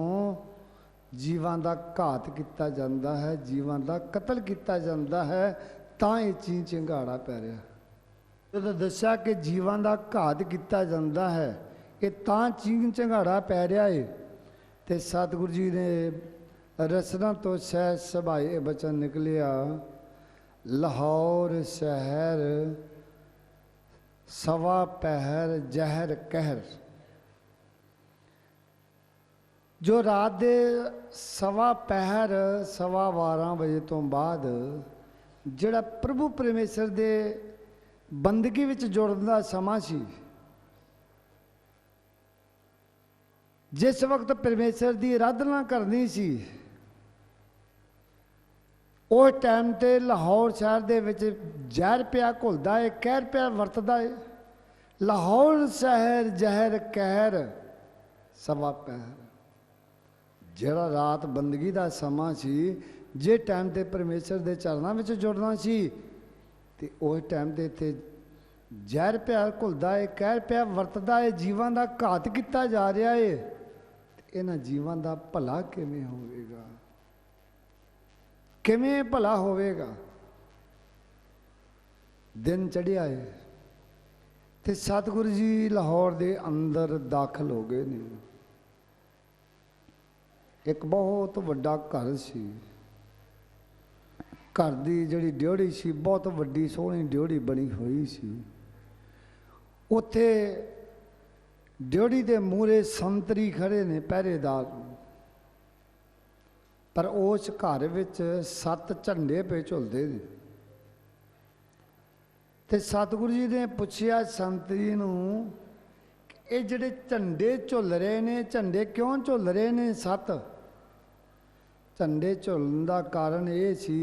जीवां दा घात किया जाता है, जीवां दा कतल किया जाता है, तां ये चिंग चिंगाड़ा पै रहा। जो दसिया कि जीवां दा घात किया जाता है, ये तां चिंग चिंगाड़ा पै रहा है, तो सतगुरु जी ने रसना तो सहज सभाए बचन निकलिया, लाहौर शहर सवा पहर जहर कहर। जो रात दे सवा पहर सवा 12 बजे तो बाद जिहड़ा प्रभु परमेश्वर दे बंदगी विच जुड़न दा समा सी, जिस वक्त परमेश्वर की आराधना करनी सी, उस टाइम ते लाहौर शहर दे विच जहर पिया घुलदा है, कहर पिया वरतदा है। लाहौर शहर जहर कहर सवा पहर। जिहड़ा रात बंदगी का समा सी, जे टाइम ते परमेश्वर के चरणों में जुड़ना सी, ते उस टाइम ते इत्थे जहर पिया घुलदा है, कहर पिया वरतदा है, जीवां दा घात किया जा रहा है। इन्हां जीवां दा भला किवें होवेगा, किवें भला होवेगा। दिन चढ़िया है तो सतगुरु जी लाहौर दे अंदर दाखल हो गए ने। एक बहुत वड्डा घर सी, घर की जिहड़ी ड्योढ़ी सी बहुत वड्डी सोहनी ड्योढ़ी बनी हुई सी। उत्थे ड्योढ़ी दे मूहरे संतरी खड़े ने पहरेदार, पर उस घर विच 7 झंडे पे झुलदे ने। ते सतगुरु जी ने पुछया संतरी नूं कि ये जिहड़े झंडे झुल रहे ने, झंडे क्यों झुल रहे ने 7? झंडे झुलण दा कारण ये सी,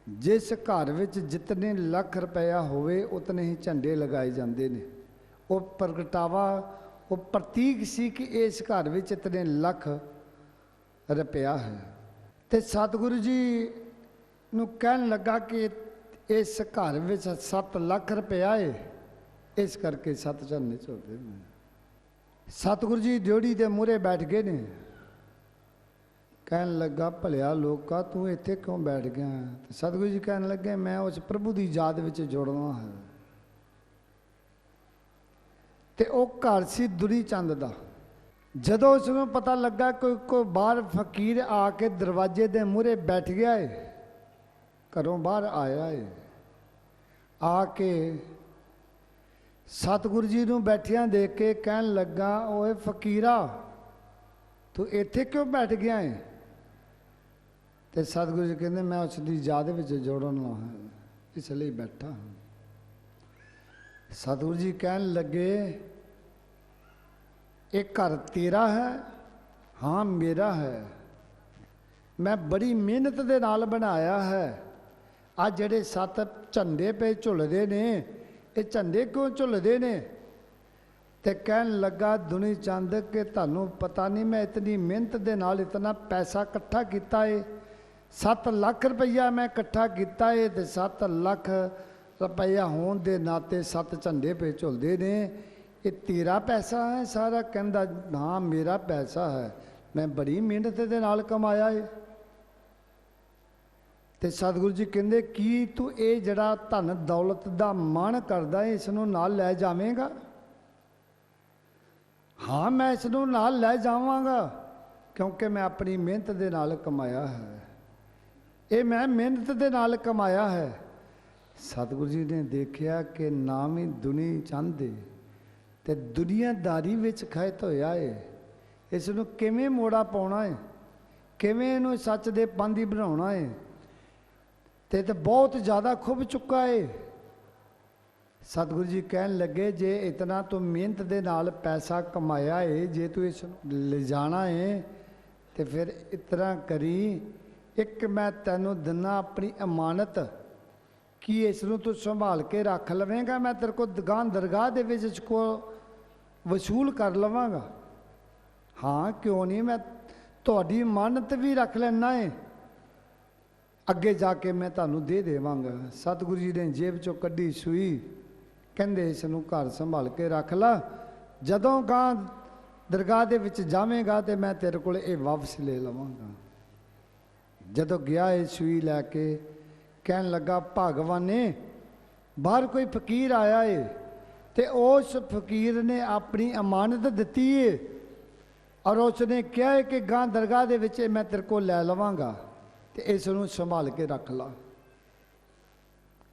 जिस घर विच जितने लाख रुपया होवे उतने ही झंडे लगाए जाते हैं। वो प्रगटावा, वो प्रतीक सी कि इस घर विच इतने लाख रुपया है। तो सतगुरु जी नूं कहन लगा कि इस घर में 7 लाख रुपया है, इस करके 7 झंडे झुलते हैं। सतगुरु जी ड्योढ़ी के मूहरे बैठ गए ने। कहन लगा भलिया लोका तू इत्थे क्यों बैठ गया? तो सतगुरु जी कहन लगे मैं उस प्रभु की याद में जुड़ना है। ਤੇ ਉਹ ਘਰ ਸੀ ਦੁਨੀ ਚੰਦ ਦਾ। ਜਦੋਂ ਉਸ ਨੂੰ ਪਤਾ ਲੱਗਾ ਕੋਈ ਬਾਹਰ ਫਕੀਰ ਆ ਕੇ ਦਰਵਾਜ਼ੇ ਦੇ ਮੂਹਰੇ ਬੈਠ ਗਿਆ ਏ, ਘਰੋਂ ਬਾਹਰ ਆਇਆ ਏ, ਆ ਕੇ ਸਤਿਗੁਰੂ ਜੀ ਨੂੰ ਬੈਠਿਆਂ ਦੇਖ ਕੇ ਕਹਿਣ ਲੱਗਾ, ਓਏ ਫਕੀਰਾ ਤੂੰ ਇੱਥੇ ਕਿਉਂ ਬੈਠ ਗਿਆ ਏ? ਤੇ ਸਤਿਗੁਰੂ ਜੀ ਕਹਿੰਦੇ, ਮੈਂ ਉਸ ਦੀ ਯਾਦ ਵਿੱਚ ਜੋੜਨ ਲਾ ਇਸ ਲਈ ਬੈਠਾ ਹਾਂ। ਸਤਿਗੁਰੂ ਜੀ ਕਹਿਣ ਲੱਗੇ, ਇਹ ਘਰ ਤੇਰਾ ਹੈ? ਹਾਂ ਮੇਰਾ ਹੈ, ਮੈਂ ਬੜੀ ਮਿਹਨਤ ਦੇ ਨਾਲ ਬਣਾਇਆ ਹੈ। ਆ ਜਿਹੜੇ 7 ਝੰਡੇ ਪਏ ਝੁੱਲਦੇ ਨੇ, ਇਹ ਝੰਡੇ ਕਿਉਂ ਝੁੱਲਦੇ ਨੇ? ਤੇ ਕਹਿਣ ਲੱਗਾ ਦੁਨੀ ਚੰਦ ਕਿ ਤੁਹਾਨੂੰ ਪਤਾ ਨਹੀਂ ਮੈਂ ਇਤਨੀ ਮਿਹਨਤ ਦੇ ਨਾਲ ਇਤਨਾ ਪੈਸਾ ਇਕੱਠਾ ਕੀਤਾ ਏ, 7 ਲੱਖ ਰੁਪਈਆ ਮੈਂ ਇਕੱਠਾ ਕੀਤਾ ਏ, ਤੇ 7 ਲੱਖ ਰੁਪਈਆ ਹੋਣ ਦੇ ਨਾਤੇ 7 ਝੰਡੇ ਪਏ ਝੁੱਲਦੇ ਨੇ, ਇਹ ਤੇਰਾ ਪੈਸਾ ਹੈ ਸਾਰਾ? ਕਹਿੰਦਾ ਹਾਂ ਮੇਰਾ ਪੈਸਾ ਹੈ, ਮੈਂ ਬੜੀ ਮਿਹਨਤ ਦੇ ਨਾਲ ਕਮਾਇਆ ਏ। ਤੇ ਸਤਿਗੁਰੂ ਜੀ ਕਹਿੰਦੇ, ਕੀ ਤੂੰ ਇਹ ਜਿਹੜਾ ਧਨ ਦੌਲਤ ਦਾ ਮਾਣ ਕਰਦਾ ਹੈ ਇਸ ਨੂੰ ਨਾਲ ਲੈ ਜਾਵੇਂਗਾ? ਹਾਂ ਮੈਂ ਇਸ ਨੂੰ ਨਾਲ ਲੈ ਜਾਵਾਂਗਾ, ਕਿਉਂਕਿ ਮੈਂ ਆਪਣੀ ਮਿਹਨਤ ਦੇ ਨਾਲ ਕਮਾਇਆ ਹੈ, ਇਹ ਮੈਂ ਮਿਹਨਤ ਦੇ ਨਾਲ ਕਮਾਇਆ ਹੈ। ਸਤਿਗੁਰੂ ਜੀ ਨੇ ਦੇਖਿਆ ਕਿ ਨਾਮ ਹੀ ਦੁਨੀ ਚੰਦ ਏ ਤੇ ਦੁਨੀਆਦਾਰੀ ਵਿੱਚ ਖਿੱਚ ਹੋਇਆ ਏ, ਇਸ ਨੂੰ ਕਿਵੇਂ ਮੋੜਾ ਪਾਉਣਾ ਹੈ, ਕਿਵੇਂ ਇਹਨੂੰ ਸੱਚ ਦੇ ਪਾਂਧੀ ਬਣਾਉਣਾ ਹੈ, ਤੇ ਬਹੁਤ ਜ਼ਿਆਦਾ ਖੁੱਭ ਚੁੱਕਾ ਏ। ਸਤਿਗੁਰੂ ਜੀ ਕਹਿਣ ਲੱਗੇ, ਜੇ ਇਤਨਾ ਤੂੰ ਮਿਹਨਤ ਦੇ ਨਾਲ ਪੈਸਾ ਕਮਾਇਆ ਏ, ਜੇ ਤੂੰ ਇਸ ਨੂੰ ਲਿਜਾਣਾ ਏ ਤੇ ਫਿਰ ਇਤਨਾ ਕਰੀ, ਇੱਕ ਮੈਂ ਤੈਨੂੰ ਦਿੰਨਾ ਆਪਣੀ ਅਮਾਨਤ, ਕੀ ਇਸ ਨੂੰ ਤੂੰ ਸੰਭਾਲ ਕੇ ਰੱਖ ਲਵੇਂਗਾ? ਮੈਂ ਤੇਰੇ ਕੋਲ ਦਰਗਾਹ ਦੇ ਵਿੱਚ ਕੋ ਵਸੂਲ ਕਰ ਲਵਾਂਗਾ। ਹਾਂ ਕਿਉਂ ਨਹੀਂ, ਮੈਂ ਤੁਹਾਡੀ ਅਮਾਨਤ ਵੀ ਰੱਖ ਲੈਣਾ ਏ, ਅੱਗੇ ਜਾ ਕੇ ਮੈਂ ਤੁਹਾਨੂੰ ਦੇ ਦੇਵਾਂਗਾ। ਸਤਿਗੁਰੂ ਜੀ ਨੇ ਜੇਬ ਚੋਂ ਕੱਢੀ ਸੂਈ, ਕਹਿੰਦੇ ਇਸ ਨੂੰ ਘਰ ਸੰਭਾਲ ਕੇ ਰੱਖ ਲਾ, ਜਦੋਂ ਗਾਂ ਦਰਗਾਹ ਦੇ ਵਿੱਚ ਜਾਵੇਂਗਾ ਤੇ ਮੈਂ ਤੇਰੇ ਕੋਲ ਇਹ ਵਾਪਸ ਲੈ ਲਵਾਂਗਾ। ਜਦੋਂ ਗਿਆ ਇਹ ਸੂਈ ਲੈ ਕੇ, ਕਹਿਣ ਲੱਗਾ, ਭਗਵਾਨੇ ਬਾਹਰ ਕੋਈ ਫਕੀਰ ਆਇਆ ਏ ਤੇ ਉਸ ਫਕੀਰ ਨੇ ਆਪਣੀ ਅਮਾਨਤ ਦਿੱਤੀ ਏ, ਔਰ ਉਸ ਨੇ ਕਿਹਾ ਹੈ ਕਿ ਗਾਂ ਦਰਗਾਹ ਦੇ ਵਿੱਚ ਮੈਂ ਤੇਰੇ ਕੋਲ ਲੈ ਲਵਾਂਗਾ ਤੇ ਇਸ ਨੂੰ ਸੰਭਾਲ ਕੇ ਰੱਖ ਲਾ।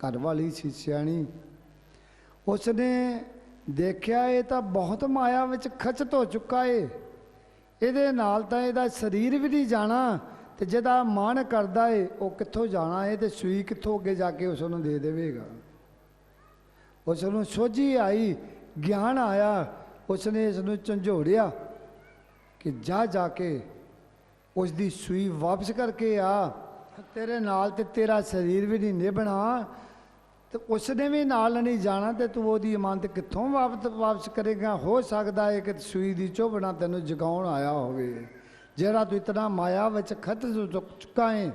ਘਰ ਵਾਲੀ ਸੀ ਸਿਆਣੀ, ਉਸ ਨੇ ਦੇਖਿਆ ਇਹ ਤਾਂ ਬਹੁਤ ਮਾਇਆ ਵਿੱਚ ਖਚਤ ਹੋ ਚੁੱਕਾ ਏ, ਇਹਦੇ ਨਾਲ ਤਾਂ ਇਹਦਾ ਸਰੀਰ ਵੀ ਨਹੀਂ ਜਾਣਾ, ਤੇ ਜਿਹਦਾ ਮਾਣ ਕਰਦਾ ਏ ਉਹ ਕਿੱਥੋਂ ਜਾਣਾ ਏ, ਤੇ ਸੂਈ ਕਿੱਥੋਂ ਅੱਗੇ ਜਾ ਕੇ ਉਸ ਨੂੰ ਦੇ ਦੇਵੇਗਾ। ਉਸ ਨੂੰ ਸੋਝੀ ਆਈ, ਗਿਆਨ ਆਇਆ, ਉਸ ਨੇ ਇਸ ਨੂੰ ਝੰਜੋੜਿਆ ਕਿ ਜਾ ਕੇ ਉਸ ਦੀ ਸੂਈ ਵਾਪਸ ਕਰਕੇ ਆ, ਤੇਰੇ ਨਾਲ ਤੇ ਤੇਰਾ ਸਰੀਰ ਵੀ ਨਹੀਂ ਨਿਭਣਾ, ਤੇ ਉਸ ਨੇ ਵੀ ਨਾਲ ਨਹੀਂ ਜਾਣਾ, ਤੇ ਤੂੰ ਉਹਦੀ ਇਮਾਨਤ ਕਿੱਥੋਂ ਵਾਪਸ ਕਰੇਗਾ? ਹੋ ਸਕਦਾ ਹੈ ਕਿ ਸੂਈ ਦੀ ਚੁਭਣਾ ਤੈਨੂੰ ਜਗਾਉਣ ਆਇਆ ਹੋਵੇ, ਜਿਹੜਾ ਤੂੰ ਇਤਨਾ ਮਾਇਆ ਵਿੱਚ ਖਤ ਚੁੱਕਾ ਹੈ,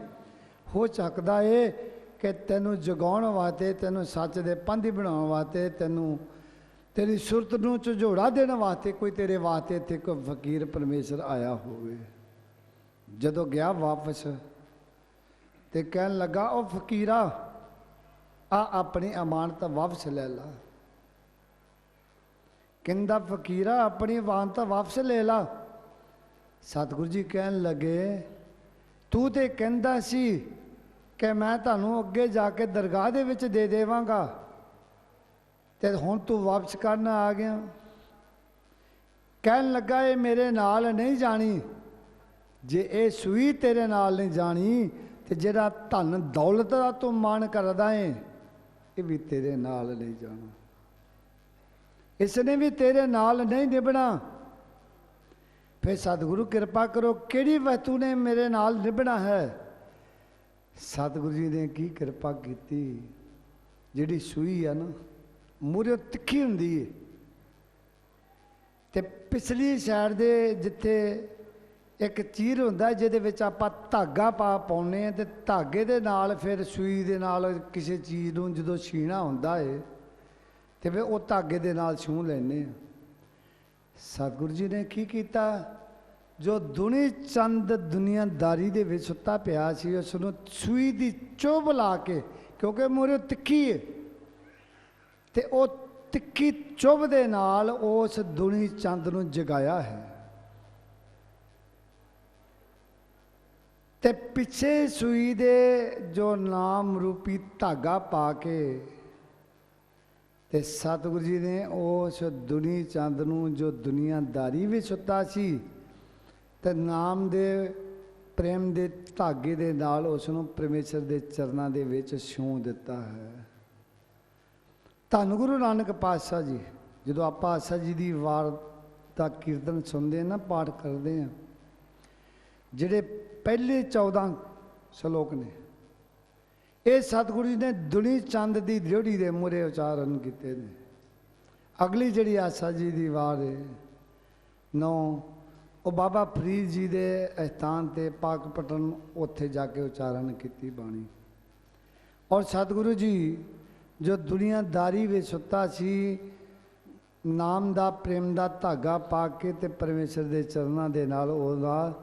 ਹੋ ਸਕਦਾ ਏ ਕਿ ਤੈਨੂੰ ਜਗਾਉਣ ਵਾਸਤੇ, ਤੈਨੂੰ ਸੱਚ ਦੇ ਪਾਂਧੀ ਬਣਾਉਣ ਵਾਸਤੇ, ਤੈਨੂੰ ਤੇਰੀ ਸੁਰਤ ਨੂੰ ਝੰਜੋੜਾ ਦੇਣ ਵਾਸਤੇ ਕੋਈ ਤੇਰੇ ਵਾਸਤੇ ਇੱਥੇ ਕੋਈ ਫਕੀਰ ਪਰਮੇਸ਼ਰ ਆਇਆ ਹੋਵੇ। ਜਦੋਂ ਗਿਆ ਵਾਪਸ ਤੇ ਕਹਿਣ ਲੱਗਾ, ਉਹ ਫਕੀਰਾ ਆ ਆਪਣੀ ਅਮਾਨਤ ਵਾਪਸ ਲੈ ਲਾ। ਕਹਿੰਦਾ, ਫਕੀਰਾ ਆਪਣੀ ਅਮਾਨਤ ਵਾਪਸ ਲੈ ਲਾ। ਸਤਿਗੁਰੂ ਜੀ ਕਹਿਣ ਲੱਗੇ, ਤੂੰ ਤੇ ਕਹਿੰਦਾ ਸੀ ਕਿ ਮੈਂ ਤੁਹਾਨੂੰ ਅੱਗੇ ਜਾ ਕੇ ਦਰਗਾਹ ਦੇ ਵਿੱਚ ਦੇ ਦੇਵਾਂਗਾ, ਤੇ ਹੁਣ ਤੂੰ ਵਾਪਸ ਕਰਨ ਆ ਗਿਆ। ਕਹਿਣ ਲੱਗਾ, ਇਹ ਮੇਰੇ ਨਾਲ ਨਹੀਂ ਜਾਣੀ, ਜੇ ਇਹ ਸੂਈ ਤੇਰੇ ਨਾਲ ਨਹੀਂ ਜਾਣੀ ਤੇ ਜਿਹੜਾ ਧਨ ਦੌਲਤ ਦਾ ਤੂੰ ਮਾਣ ਕਰਦਾ ਏ ਇਹ ਵੀ ਤੇਰੇ ਨਾਲ ਨਹੀਂ ਜਾਣਾ, ਇਸ ਨੇ ਵੀ ਤੇਰੇ ਨਾਲ ਨਹੀਂ ਨਿਭਣਾ। ਫਿਰ ਸਤਿਗੁਰੂ ਕਿਰਪਾ ਕਰੋ, ਕਿਹੜੀ ਵਸਤੂ ਨੇ ਮੇਰੇ ਨਾਲ ਨਿਭਣਾ ਹੈ? ਸਤਿਗੁਰੂ ਜੀ ਨੇ ਕੀ ਕਿਰਪਾ ਕੀਤੀ, ਜਿਹੜੀ ਸੂਈ ਆ ਨਾ ਮੂਹਰੇ ਤਿੱਖੀ ਹੁੰਦੀ ਹੈ, ਤੇ ਪਿਛਲੀ ਸਾਈਡ ਦੇ ਜਿੱਥੇ ਇੱਕ ਚੀਰ ਹੁੰਦਾ ਜਿਹਦੇ ਵਿੱਚ ਆਪਾਂ ਧਾਗਾ ਪਾਉਂਦੇ ਹਾਂ, ਤੇ ਧਾਗੇ ਦੇ ਨਾਲ ਫਿਰ ਸੂਈ ਦੇ ਨਾਲ ਕਿਸੇ ਚੀਜ਼ ਨੂੰ ਜਦੋਂ ਛੀਣਾ ਹੁੰਦਾ ਹੈ ਤੇ ਫਿਰ ਉਹ ਧਾਗੇ ਦੇ ਨਾਲ ਛੂਹ ਲੈਂਦੇ ਹਾਂ। ਸਤਿਗੁਰੂ ਜੀ ਨੇ ਕੀ ਕੀਤਾ, ਜੋ ਦੁਨੀ ਚੰਦ ਦੁਨੀਆਦਾਰੀ ਦੇ ਵਿੱਚ ਸੁੱਤਾ ਪਿਆ ਸੀ, ਉਸ ਨੂੰ ਸੂਈ ਦੀ ਚੁੱਭ ਲਾ ਕੇ, ਕਿਉਂਕਿ ਮੂਹਰੇ ਤਿੱਖੀ ਹੈ, ਤੇ ਉਹ ਤਿੱਖੀ ਚੁੱਭ ਦੇ ਨਾਲ ਉਸ ਦੁਨੀ ਚੰਦ ਨੂੰ ਜਗਾਇਆ ਹੈ ਤੇ ਪਿੱਛੇ ਸੂਈ ਦੇ ਜੋ ਨਾਮ ਰੂਪੀ ਧਾਗਾ ਪਾ ਕੇ ਤੇ ਸਤਿਗੁਰੂ ਜੀ ਨੇ ਉਸ ਦੁਨੀ ਚੰਦ ਨੂੰ ਜੋ ਦੁਨੀਆਦਾਰੀ ਵਿੱਚ ਸੁੱਤਾ ਸੀ ਤੇ ਨਾਮ ਦੇ ਪ੍ਰੇਮ ਦੇ ਧਾਗੇ ਦੇ ਨਾਲ ਉਸ ਨੂੰ ਪਰਮੇਸ਼ਰ ਦੇ ਚਰਨਾਂ ਦੇ ਵਿੱਚ ਛੂਹ ਦਿੱਤਾ ਹੈ। ਧੰਨ ਗੁਰੂ ਨਾਨਕ ਪਾਤਸ਼ਾਹ ਜੀ, ਜਦੋਂ ਆਪਾਂ ਆਸਾ ਜੀ ਦੀ ਵਾਰ ਦਾ ਕੀਰਤਨ ਸੁਣਦੇ ਨਾ, ਪਾਠ ਕਰਦੇ ਹਾਂ, ਜਿਹੜੇ ਪਹਿਲੇ 14 ਸ਼ਲੋਕ ਨੇ ਇਹ ਸਤਿਗੁਰੂ ਜੀ ਨੇ ਦੁਨੀ ਚੰਦ ਦੀ ਡਿਉਢੀ ਦੇ ਮੂਹਰੇ ਉਚਾਰਨ ਕੀਤੇ ਨੇ। ਅਗਲੀ ਜਿਹੜੀ ਆਸਾ ਜੀ ਦੀ ਵਾਰ ਹੈ 9, ਉਹ ਬਾਬਾ ਫਰੀਦ ਜੀ ਦੇ ਅਸਥਾਨ ਤੇ ਪਾਕਪਟਨ ਉੱਥੇ ਜਾ ਕੇ ਉਚਾਰਨ ਕੀਤੀ ਬਾਣੀ। ਔਰ ਸਤਿਗੁਰੂ ਜੀ ਜੋ ਦੁਨੀਆਦਾਰੀ ਵਿੱਚ ਸੁੱਤਾ ਸੀ, ਨਾਮ ਦਾ ਪ੍ਰੇਮ ਦਾ ਧਾਗਾ ਪਾ ਕੇ ਤੇ ਪਰਮੇਸ਼ਰ ਦੇ ਚਰਨਾਂ ਦੇ ਨਾਲ ਉਹਦਾ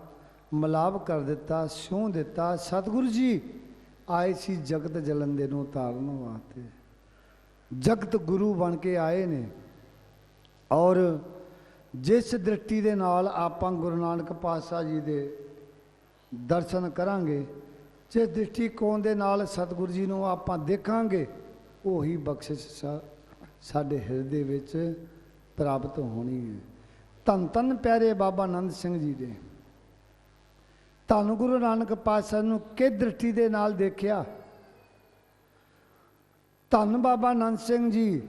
ਮਿਲਾਪ ਕਰ ਦਿੱਤਾ, ਛੂਹ ਦਿੱਤਾ। ਸਤਿਗੁਰੂ ਜੀ ਆਏ ਸੀ ਜਗਤ ਜਲੰਦੇ ਨੂੰ ਉਤਾਰਨ ਵਾਸਤੇ, ਜਗਤ ਗੁਰੂ ਬਣ ਕੇ ਆਏ ਨੇ। ਔਰ ਜਿਸ ਦ੍ਰਿਸ਼ਟੀ ਦੇ ਨਾਲ ਆਪਾਂ ਗੁਰੂ ਨਾਨਕ ਪਾਤਸ਼ਾਹ ਜੀ ਦੇ ਦਰਸ਼ਨ ਕਰਾਂਗੇ, ਜਿਸ ਦ੍ਰਿਸ਼ਟੀਕੋਣ ਦੇ ਨਾਲ ਸਤਿਗੁਰੂ ਜੀ ਨੂੰ ਆਪਾਂ ਦੇਖਾਂਗੇ, ਉਹੀ ਬਖਸ਼ਿਸ਼ ਸਾਡੇ ਹਿਰਦੇ ਵਿੱਚ ਪ੍ਰਾਪਤ ਹੋਣੀ ਹੈ। ਧੰਨ ਧੰਨ ਪਿਆਰੇ ਬਾਬਾ ਨੰਦ ਸਿੰਘ ਜੀ ਦੇ, ਧੰਨ ਗੁਰੂ ਨਾਨਕ ਪਾਤਸ਼ਾਹ ਨੂੰ ਕਿਸ ਦ੍ਰਿਸ਼ਟੀ ਦੇ ਨਾਲ ਦੇਖਿਆ। ਧੰਨ ਬਾਬਾ ਨੰਦ ਸਿੰਘ ਜੀ,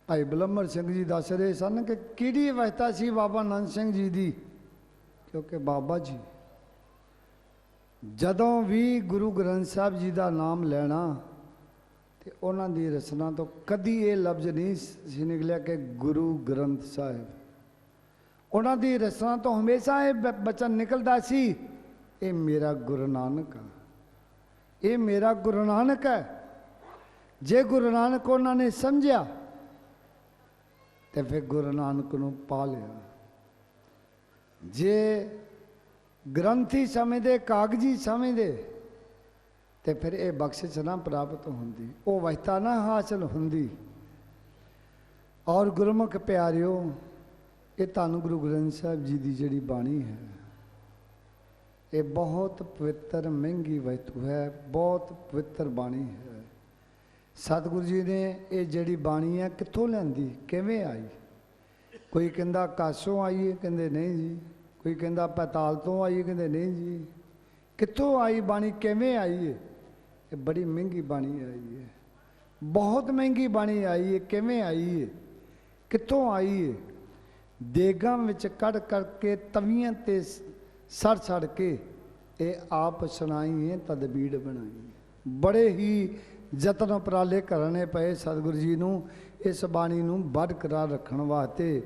ਭਾਈ ਬਲੰਮਰ ਸਿੰਘ ਜੀ ਦੱਸ ਰਹੇ ਸਨ ਕਿ ਕਿਹੜੀ ਅਵਸਥਾ ਸੀ ਬਾਬਾ ਨੰਦ ਸਿੰਘ ਜੀ ਦੀ, ਕਿਉਂਕਿ ਬਾਬਾ ਜੀ ਜਦੋਂ ਵੀ ਗੁਰੂ ਗ੍ਰੰਥ ਸਾਹਿਬ ਜੀ ਦਾ ਨਾਮ ਲੈਣਾ ਤੇ ਉਹਨਾਂ ਦੀ ਰਚਨਾ ਤੋਂ ਕਦੀ ਇਹ ਲਫ਼ਜ਼ ਨਹੀਂ ਸੀ ਨਿਕਲਿਆ ਕਿ ਗੁਰੂ ਗ੍ਰੰਥ ਸਾਹਿਬ। ਉਹਨਾਂ ਦੀ ਰਚਨਾ ਤੋਂ ਹਮੇਸ਼ਾ ਇਹ ਬਚਨ ਨਿਕਲਦਾ ਸੀ, ਇਹ ਮੇਰਾ ਗੁਰੂ ਨਾਨਕ ਆ, ਇਹ ਮੇਰਾ ਗੁਰੂ ਨਾਨਕ ਹੈ। ਜੇ ਗੁਰੂ ਨਾਨਕ ਉਹਨਾਂ ਨੇ ਸਮਝਿਆ ਤੇ ਫਿਰ ਗੁਰੂ ਨਾਨਕ ਨੂੰ ਪਾ ਲਿਆ। ਜੇ ਗ੍ਰੰਥੀ ਸਮਝਦੇ, ਕਾਗਜ਼ੀ ਸਮਝਦੇ, ਤੇ ਫਿਰ ਇਹ ਬਖਸ਼ਿਸ਼ ਨਾ ਪ੍ਰਾਪਤ ਹੁੰਦੀ, ਉਹ ਅਵਸਥਾ ਨਾ ਹਾਸਲ ਹੁੰਦੀ। ਔਰ ਗੁਰਮੁਖ ਪਿਆਰਿਓ, ਇਹ ਧੰਨ ਗੁਰੂ ਗ੍ਰੰਥ ਸਾਹਿਬ ਜੀ ਦੀ ਜਿਹੜੀ ਬਾਣੀ ਹੈ, ਇਹ ਬਹੁਤ ਪਵਿੱਤਰ ਮਹਿੰਗੀ ਵਸਤੂ ਹੈ, ਬਹੁਤ ਪਵਿੱਤਰ ਬਾਣੀ ਹੈ। ਸਤਿਗੁਰੂ ਜੀ ਨੇ ਇਹ ਜਿਹੜੀ ਬਾਣੀ ਹੈ ਕਿੱਥੋਂ ਲਿਆਂਦੀ, ਕਿਵੇਂ ਆਈ? ਕੋਈ ਕਹਿੰਦਾ ਆਕਾਸ਼ੋਂ ਆਈ ਹੈ, ਕਹਿੰਦੇ ਨਹੀਂ ਜੀ। ਕੋਈ ਕਹਿੰਦਾ ਪੈਤਾਲ ਤੋਂ ਆਈ ਹੈ, ਕਹਿੰਦੇ ਨਹੀਂ ਜੀ। ਕਿੱਥੋਂ ਆਈ ਬਾਣੀ, ਕਿਵੇਂ ਆਈ ਹੈ? ਇਹ ਬੜੀ ਮਹਿੰਗੀ ਬਾਣੀ ਆਈ ਹੈ, ਬਹੁਤ ਮਹਿੰਗੀ ਬਾਣੀ ਆਈ ਹੈ। ਕਿਵੇਂ ਆਈ ਹੈ, ਕਿੱਥੋਂ ਆਈ ਹੈ? ਦੇਗਾਂ ਵਿੱਚ ਕੱਢ ਕਰਕੇ, ਤਵੀਆਂ ਤੇ ਸੜ ਸੜ ਕੇ ਇਹ ਆਪ ਸੁਣਾਈ ਹੈ, ਤਦਬੀਰ ਬਣਾਈ ਹੈ। ਬੜੇ ਹੀ ਯਤਨ ਉਪਰਾਲੇ ਕਰਨੇ ਪਏ ਸਤਿਗੁਰੂ ਜੀ ਨੂੰ ਇਸ ਬਾਣੀ ਨੂੰ ਬਰਕਰਾਰ ਰੱਖਣ ਵਾਸਤੇ।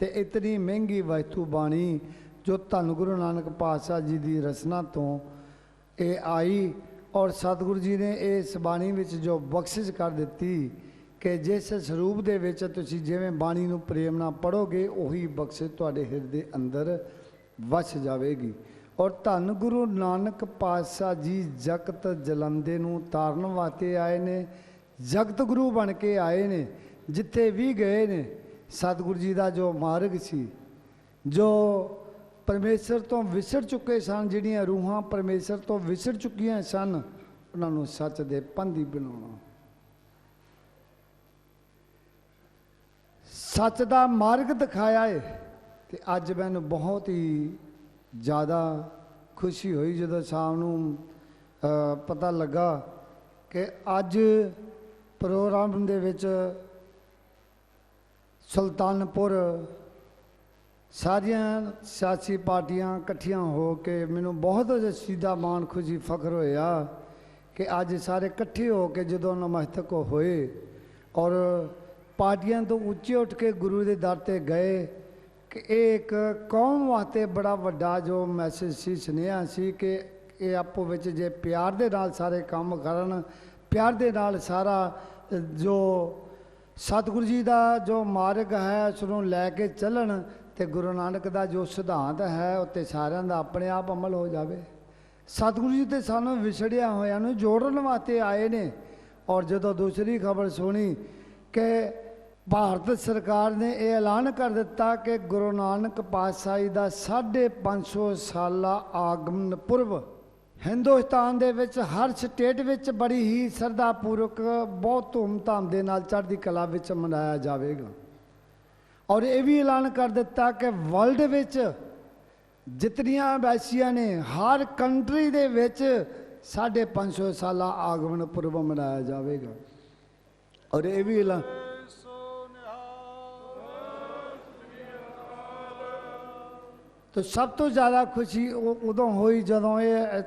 ਤੇ ਇਤਨੀ ਮਹਿੰਗੀ ਵਸਤੂ ਬਾਣੀ ਜੋ ਧੰਨ ਗੁਰੂ ਨਾਨਕ ਪਾਤਸ਼ਾਹ ਜੀ ਦੀ ਰਚਨਾ ਤੋਂ ਇਹ ਆਈ। ਔਰ ਸਤਿਗੁਰੂ ਜੀ ਨੇ ਇਸ ਬਾਣੀ ਵਿੱਚ ਜੋ ਬਖਸ਼ਿਸ਼ ਕਰ ਦਿੱਤੀ ਕਿ ਜਿਸ ਸਰੂਪ ਦੇ ਵਿੱਚ ਤੁਸੀਂ ਜਿਵੇਂ ਬਾਣੀ ਨੂੰ ਪ੍ਰੇਮ ਨਾਲ ਪੜ੍ਹੋਗੇ, ਉਹੀ ਬਖਸ਼ਿਸ਼ ਤੁਹਾਡੇ ਹਿਰਦੇ ਅੰਦਰ ਵਸ ਜਾਵੇਗੀ। ਔਰ ਧੰਨ ਗੁਰੂ ਨਾਨਕ ਪਾਤਸ਼ਾਹ ਜੀ ਜਗਤ ਜਲੰਦੇ ਨੂੰ ਤਾਰਨ ਵਾਸਤੇ ਆਏ ਨੇ, ਜਗਤ ਗੁਰੂ ਬਣ ਕੇ ਆਏ ਨੇ। ਜਿੱਥੇ ਵੀ ਗਏ ਨੇ, ਸਤਿਗੁਰੂ ਜੀ ਦਾ ਜੋ ਮਾਰਗ ਸੀ, ਜੋ ਪਰਮੇਸ਼ਰ ਤੋਂ ਵਿਛੜ ਚੁੱਕੇ ਸਨ, ਜਿਹੜੀਆਂ ਰੂਹਾਂ ਪਰਮੇਸ਼ਰ ਤੋਂ ਵਿਛੜ ਚੁੱਕੀਆਂ ਸਨ, ਉਹਨਾਂ ਨੂੰ ਸੱਚ ਦੇ ਪੰਥੀ ਬਣਾਉਣਾ, ਸੱਚ ਦਾ ਮਾਰਗ ਦਿਖਾਇਆ ਹੈ। ਤੇ ਅੱਜ ਮੈਨੂੰ ਬਹੁਤ ਹੀ ਜ਼ਿਆਦਾ ਖੁਸ਼ੀ ਹੋਈ ਜਦੋਂ ਸ਼ਾਮ ਨੂੰ ਪਤਾ ਲੱਗਾ ਕਿ ਅੱਜ ਪ੍ਰੋਗਰਾਮ ਦੇ ਵਿੱਚ ਸੁਲਤਾਨਪੁਰ ਸਾਰੀਆਂ ਸਿਆਸੀ ਪਾਰਟੀਆਂ ਇਕੱਠੀਆਂ ਹੋ ਕੇ, ਮੈਨੂੰ ਬਹੁਤ ਸਿੱਧਾ ਮਾਣ, ਖੁਸ਼ੀ, ਫਖਰ ਹੋਇਆ ਕਿ ਅੱਜ ਸਾਰੇ ਇਕੱਠੇ ਹੋ ਕੇ ਜਦੋਂ ਨਮਸਤਕ ਹੋਏ ਔਰ ਪਾਰਟੀਆਂ ਤੋਂ ਉੱਚੇ ਉੱਠ ਕੇ ਗੁਰੂ ਦੇ ਦਰ 'ਤੇ ਗਏ ਕਿ ਇਹ ਇੱਕ ਕੌਮ ਵਾਸਤੇ ਬੜਾ ਵੱਡਾ ਜੋ ਮੈਸੇਜ ਸੀ, ਸੁਨੇਹਾ ਸੀ ਕਿ ਇਹ ਆਪੋ ਵਿੱਚ ਜੇ ਪਿਆਰ ਦੇ ਨਾਲ ਸਾਰੇ ਕੰਮ ਕਰਨ, ਪਿਆਰ ਦੇ ਨਾਲ ਸਾਰਾ ਜੋ ਸਤਿਗੁਰੂ ਜੀ ਦਾ ਜੋ ਮਾਰਗ ਹੈ ਉਸ ਨੂੰ ਲੈ ਕੇ ਚੱਲਣ, ਤੇ ਗੁਰੂ ਨਾਨਕ ਦਾ ਜੋ ਸਿਧਾਂਤ ਹੈ ਉੱਤੇ ਸਾਰਿਆਂ ਦਾ ਆਪਣੇ ਆਪ ਅਮਲ ਹੋ ਜਾਵੇ। ਸਤਿਗੁਰੂ ਜੀ ਤੇ ਸਾਨੂੰ ਵਿਛੜਿਆ ਹੋਇਆਂ ਨੂੰ ਜੋੜਨ ਵਾਸਤੇ ਆਏ ਨੇ। ਔਰ ਜਦੋਂ ਦੂਸਰੀ ਖਬਰ ਸੁਣੀ ਕਿ ਭਾਰਤ ਸਰਕਾਰ ਨੇ ਇਹ ਐਲਾਨ ਕਰ ਦਿੱਤਾ ਕਿ ਗੁਰੂ ਨਾਨਕ ਪਾਤਸ਼ਾਹ ਜੀ ਦਾ 550 ਸਾਲਾ ਆਗਮਨ ਪੁਰਬ ਹਿੰਦੁਸਤਾਨ ਦੇ ਵਿੱਚ ਹਰ ਸਟੇਟ ਵਿੱਚ ਬੜੀ ਹੀ ਸ਼ਰਧਾ ਪੂਰਵਕ ਬਹੁਤ ਧੂਮਧਾਮ ਦੇ ਨਾਲ ਚੜ੍ਹਦੀ ਕਲਾ ਵਿੱਚ ਮਨਾਇਆ ਜਾਵੇਗਾ। ਔਰ ਇਹ ਵੀ ਐਲਾਨ ਕਰ ਦਿੱਤਾ ਕਿ ਵਰਲਡ ਵਿੱਚ ਜਿਤਨੀਆਂ ਐਮਬੈਸੀਆਂ ਨੇ ਹਰ ਕੰਟਰੀ ਦੇ ਵਿੱਚ 550 ਸਾਲਾ ਆਗਮਨ ਪੁਰਬ ਮਨਾਇਆ ਜਾਵੇਗਾ। ਔਰ ਇਹ ਵੀ ਐਲਾਨ तो सब तो ज़्यादा खुशी उदों हुई जदों ये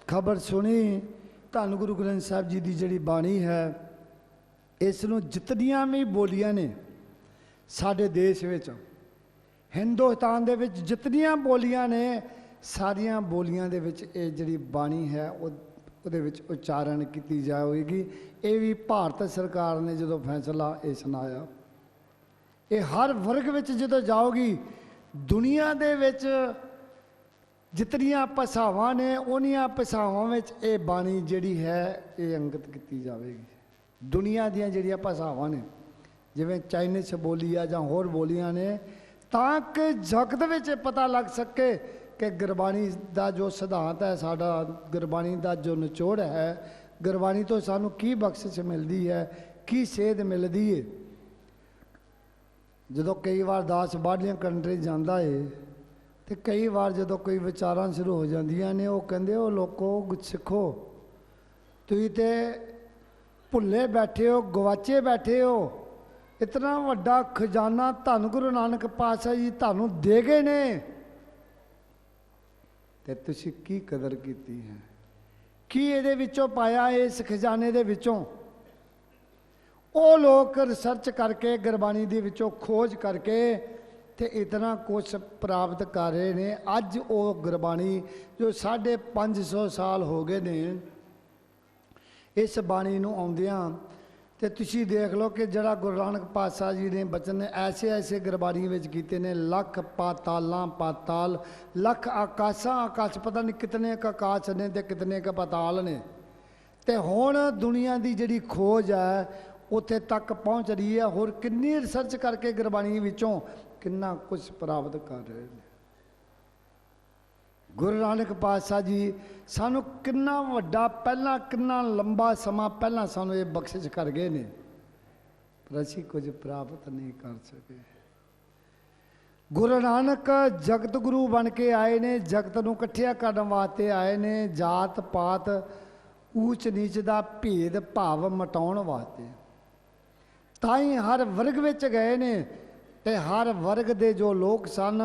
खबर सुनी धन गुरु ग्रंथ साहब जी की जिहड़ी बाणी है इसनूं जितनियां भी बोलियां ने साडे देश विच हिंदुस्तान दे विच जितनियां बोलियां ने सारियां बोलियां दे विच ये जिहड़ी बाणी है उहदे विच उच्चारण की जाएगी। ये भी भारत सरकार ने जो फैसला ये सुनाया ये हर वर्ग विच जो जाओगी दुनिया दे विच जितनियां भाषावां ने उन्नियां भाषावां विच ये बाणी जिहड़ी है ये अंकित की जाएगी। दुनिया दीयां जिहड़ियां भाषावां ने जिवें चाइनीज बोली आ जां होर बोलियां ने ताकि जगत विच पता लग सके कि गुरबाणी दा जो सिद्धांत है साडा गुरबाणी दा जो निचोड़ है गुरबाणी तो सानू की बख्शिश मिलती है की सेध मिलती है। जो कई बार दास बाहरलियां कंट्री जाता है तो कई बार जो कोई विचारां शुरू हो जांदियां ने वो कहंदे हो लोगों सिखो तुसीं ते भुल्ले बैठे हो गवाचे बैठे हो इतना वड्डा खजाना धन गुरु नानक पातशाह जी तुहानूं दे गए ने ते तुसीं की कदर कीती है की इहदे विचों पाया इस खजाने दे विचों। वो लोग रिसर्च करके गुरबाणी दे विचों खोज करके ते इतना कुछ प्राप्त कर रहे ने। अज वो गुरबाणी जो 550 साल हो गए ने इस बाणी नूं आउंदियां ते तुसीं देख लो कि जड़ा गुरु नानक पातशाह जी ने बचन ऐसे ऐसे गुरबाणी विच कीते ने लख पातालां पाताल लख आकाशां आकाश पता नहीं कितने क आकाश ने ते कितने क पाताल ने ते हुण दुनिया की जिहड़ी खोज है उत्थे तक पहुँच रही है। होर किन्नी रिसर्च करके गुरबाणी विचों किन्ना कुछ प्राप्त कर रहे हैं। गुरु नानक पातशाह जी सानू किन्ना वड्डा पहला किन्ना लंबा समा पहला सानू ये बख्शिश कर गए ने पर असीं कुछ प्राप्त नहीं कर सके। गुरु नानक जगत गुरु बन के आए ने जगत नूं इकट्ठिया करन वास्ते आए ने जात पात ऊच नीच दा भेद भाव मटाउण वास्ते ताई हर वर्ग विच गए ने ते हर वर्ग दे जो लोग सन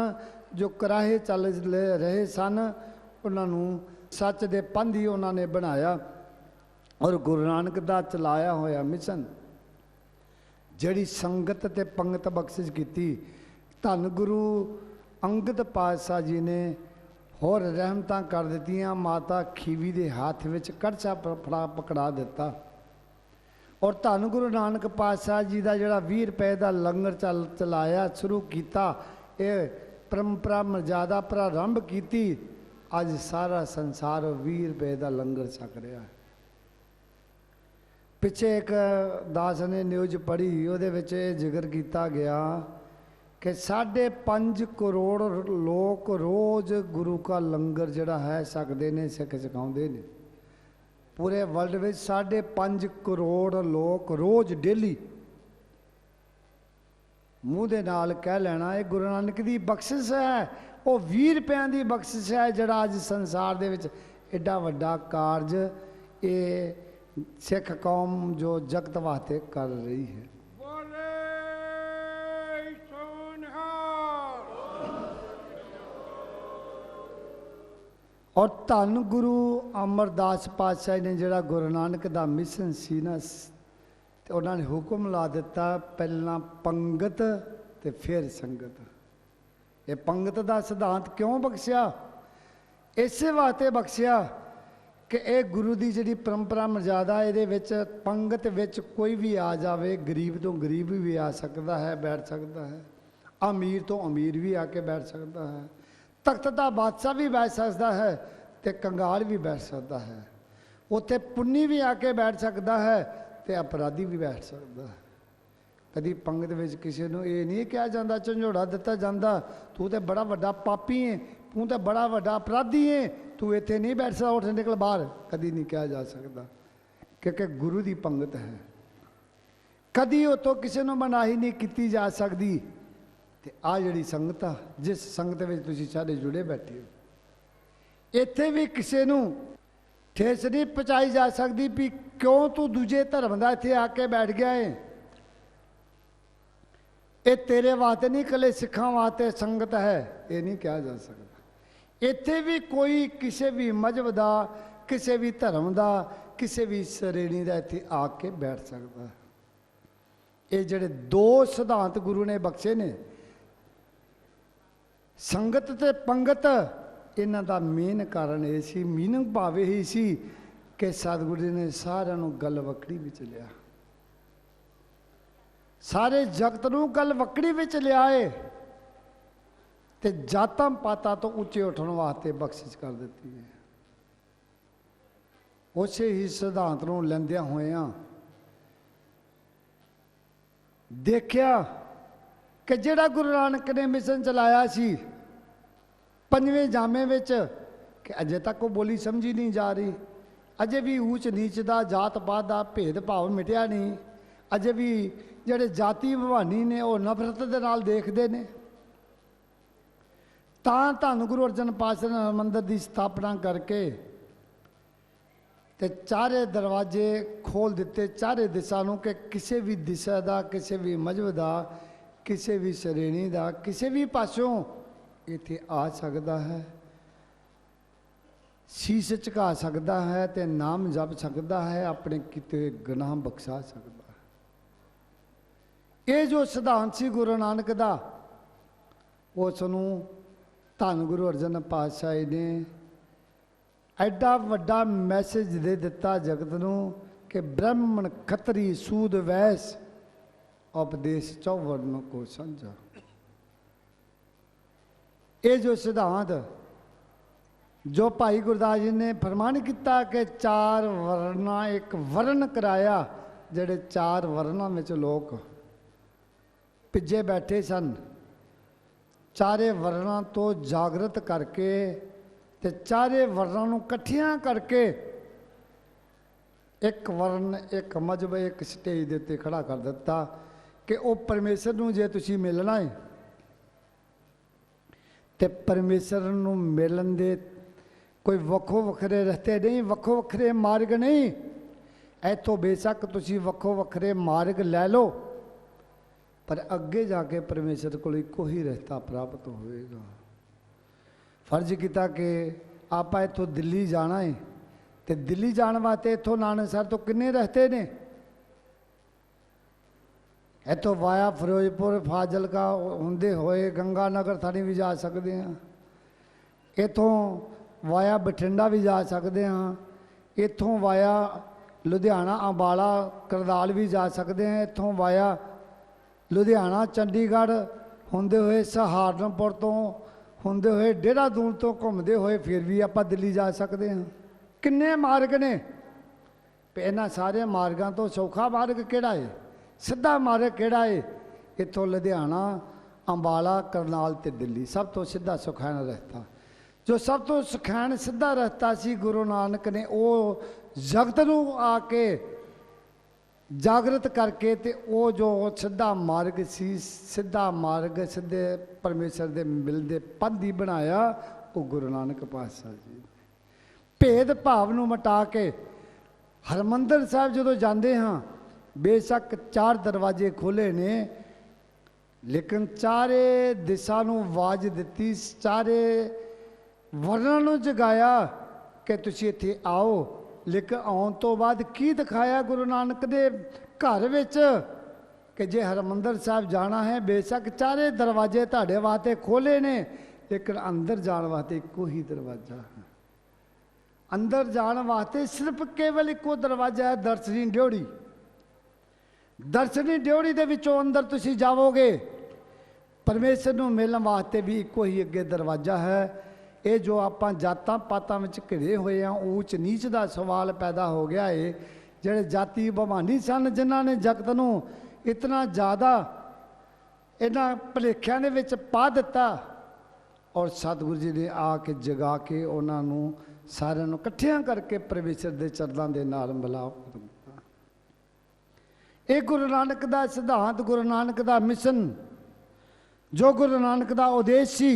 जो कराहे चल रहे सन उन्होंने सच दे पंधी उन्होंने बनाया और गुरु नानक दा चलाया होया मिशन जड़ी संगत ते पंगत बख्शिश की धन गुरु अंगद पातशाह जी ने होर रहमतां कर दित्तियां। माता खीवी दे हाथ विच कड़छा पकड़ा दिता और धन गुरु नानक पातशाह जी का जोड़ा 20 रुपए का लंगर चलाया शुरू किया ये परंपरा मर्यादा प्रारंभ की। अज सारा संसार 20 रुपए का लंगर छक रहा है। पिछे एक दास ने न्यूज पढ़ी वो जिक्र किया गया कि 5.5 करोड़ लोग रोज़ गुरु का लंगर जोड़ा है सकते हैं सिख छकाते हैं। पूरे वर्ल्ड में 5.5 करोड़ लोग रोज़ डेली मूँह दे नाल कह लेना ये गुरु नानक की बख्शिश है। वो 20 रुपया की बख्शिश है जोड़ा अज संसार दे विच एडा वड्डा कारज ये सिख कौम जो जगत वास्ते कर रही है। और धन गुरु अमरदास पातशाह ने जोड़ा गुरु नानक का मिशन सी ना तो उन्होंने हुक्म ला दिता पहला पंगत ते फिर संगत। ये पंगत का सिद्धांत क्यों बख्शिया? इस वास्ते बख्शिया कि ये गुरु की जी परंपरा मर्यादा ये पंगत विच कोई भी आ जाए, गरीब तो गरीब भी आ सकता है बैठ सकता है, अमीर तो अमीर भी आके बैठ सकता है, तख्त का बादशाह भी बैठ सकता है तो कंगाल भी बैठ सकता है, उत्थे पुन्नी भी आके बैठ सकता है तो अपराधी भी बैठ सकता है। कभी पंगत में किसी को ये नहीं कहा जाता, झंझोड़ा दिता जाता तू तो बड़ा वड्डा पापी है, तू तो बड़ा वड्डा अपराधी है, तू इत्थे नहीं बैठ सकता, उठ निकल बाहर, कभी नहीं कहा जा सकता, क्योंकि गुरु की पंगत है। कभी उतों किसी को मनाही नहीं की जा सकती। तो आ जी संगत आ, जिस संगत में तुम सारे जुड़े बैठे हो, इत्थे भी किसी को ठेस नहीं पहुँचाई जा सकती भी क्यों तू दूजे धर्म का इत्थे आके बैठ गया है। ये तेरे वास्ते नहीं, कले सिखा वास्ते संगत है, ये नहीं कहा जा सकता। इत्थे भी कोई किसी भी मजहब का, किसी भी धर्म का, किसी भी श्रेणी का इत्थे आके बैठ सकता है। ये जड़े दो सिद्धांत गुरु ने बख्शे ने, संगत ते पंगत, इन्हां दा मेन कारण ये सी, मीनिंग भाव यही सी कि सतगुरु जी ने सारिਆਂ ਨੂੰ गल वकड़ी विच लिया, सारे जगत ਨੂੰ गल वकड़ी विच लियाए ते जातां पातां तो उच्चे उठण वास्ते बख्शिश कर दित्ती है। उसे ही सिद्धांत ਨੂੰ ਲੈਂਦਿਆਂ ਹੋਇਆਂ देखिया कि जिहड़ा गुरु नानक ने मिशन चलाया सी पंजवें जामे विच, कि अजे तक वो बोली समझी नहीं जा रही, अजे भी ऊच नीच का, जात पात का भेदभाव मिटिया नहीं, अजे भी जिहड़े जाति भवानी ने वो नफरत दे नाल देखदे ने। तां धन गुरु अर्जन पातशाह ने हरमंदिर की स्थापना करके ते चारे दरवाजे खोल दिते चारे दिशा नूं, कि किसी भी दिशा का, किसी भी मजहब का, किसी भी श्रेणी का, किसी भी पासों इत्थे आ सकता है, शीश झुका सकता है, ते नाम जप सकता है, अपने किते गुनाह बख्शा सकता है। ये जो सिद्धांत सी गुरु नानक का, उसनूं धन गुरु अर्जन पातशाह ने एडा वड्डा मैसेज दे दिता जगत नूं कि ब्राह्मण खतरी सूद वैस उपदेश चौवर्ण को समझा। ये जो सिद्धांत जो भाई गुरदास जी ने फरमान किया कि चार वर्णा एक वर्ण कराया, जिहड़े चार वर्णा में लोग पिजे बैठे सन, चारे वर्णा तो जागृत करके ते चारे वर्णों नूं इकट्ठियां करके एक वर्ण, एक मजहब, एक स्टेज दे उत्ते खड़ा कर दिता कि वो परमेश्वर नूं जे तुसीं मिलना है ते परमेश्वर नूं मिलन दे कोई वक्खो वखरे रस्ते नहीं, वक्खो वखरे मार्ग नहीं। इत्थों बेशक तुसीं वक्खो वखरे मार्ग लै लो, पर अगे जाके परमेश्वर को इको ही रास्ता प्राप्त होएगा। फर्ज किया कि आप इतों दिल्ली जाना है, तो दिल्ली जाने वास्ते इतों नानकसर तो किन्ने रास्ते ने, इतों वाया फिरोजपुर फाजिलका होंदे होए गंगानगर थानी भी जा सकते हैं, इतों वाया बठिंडा भी जा सकते हैं, इतों वाया लुधियाना अंबाला करनाल भी जा सकते हैं, इतों वाया लुधियाना चंडीगढ़ होंदे हुए सहारनपुर तो होंदे हुए देहरादून तो घूमते हुए फिर भी आप दिल्ली जा सकते हैं। किन्ने मार्ग ने, इन्हां सारे मार्गों तो सौखा मार्ग किहड़ा है, सीधा मार्ग किहड़ा है? इत्थों लुधियाना अंबाला करनाल ते दिल्ली सब तो सीधा सुखैन रास्ता। जो सब तो सुखैन सीधा रास्ता सी गुरु नानक ने वो जगत नूं आके जागृत करके ते वो जो सीधा मार्ग सी, सीधा मार्ग सीधे परमेश्वर दे मिलदे पंथ ही बनाया वो गुरु नानक पातशाह जी। भेद भाव नूं मिटा के हरमंदिर साहब जो जाते हाँ, बेशक चार दरवाजे खोले ने, लेकिन चारे दिशा नूं आवाज दिती, चारे वर्णां नूं जगाया कि तुसीं इत्थे आओ। लेकिन आउण तो बाद की दिखाया गुरु नानक दे घर विच कि जे हरमंदिर साहब जाना है, बेशक चारे दरवाजे तुहाडे वास्ते खोले ने, लेकिन अंदर जाने वास्ते इको ही दरवाजा है। अंदर जाने वास्ते सिर्फ केवल इको दरवाजा है, दर्शनी ड्योड़ी। दर्शनी ड्योड़ी दे विचों अंदर तुसीं जावोगे, परमेश्वर नूं मिलण वास्ते भी इको ही अगे दरवाजा है। ये जो आप जातां पातां विच घिरे हुए हैं, ऊच नीच का सवाल पैदा हो गया है। जिहड़े जाति भवानी सन, जिन्हां ने जगत नूं इतना ज़्यादा इन्हां भुलेखिਆਂ ਦੇ ਵਿੱਚ ਪਾ ਦਿੱਤਾ और सतगुरु जी ने आके जगा के उन्होंने सारिਆਂ ਨੂੰ ਇਕੱਠਿਆਂ करके परमेश्वर के चरणों के नाल मिलाओ। ये गुरु नानक का सिद्धांत, गुरु नानक का मिशन, जो गुरु नानक का उद्देश सी,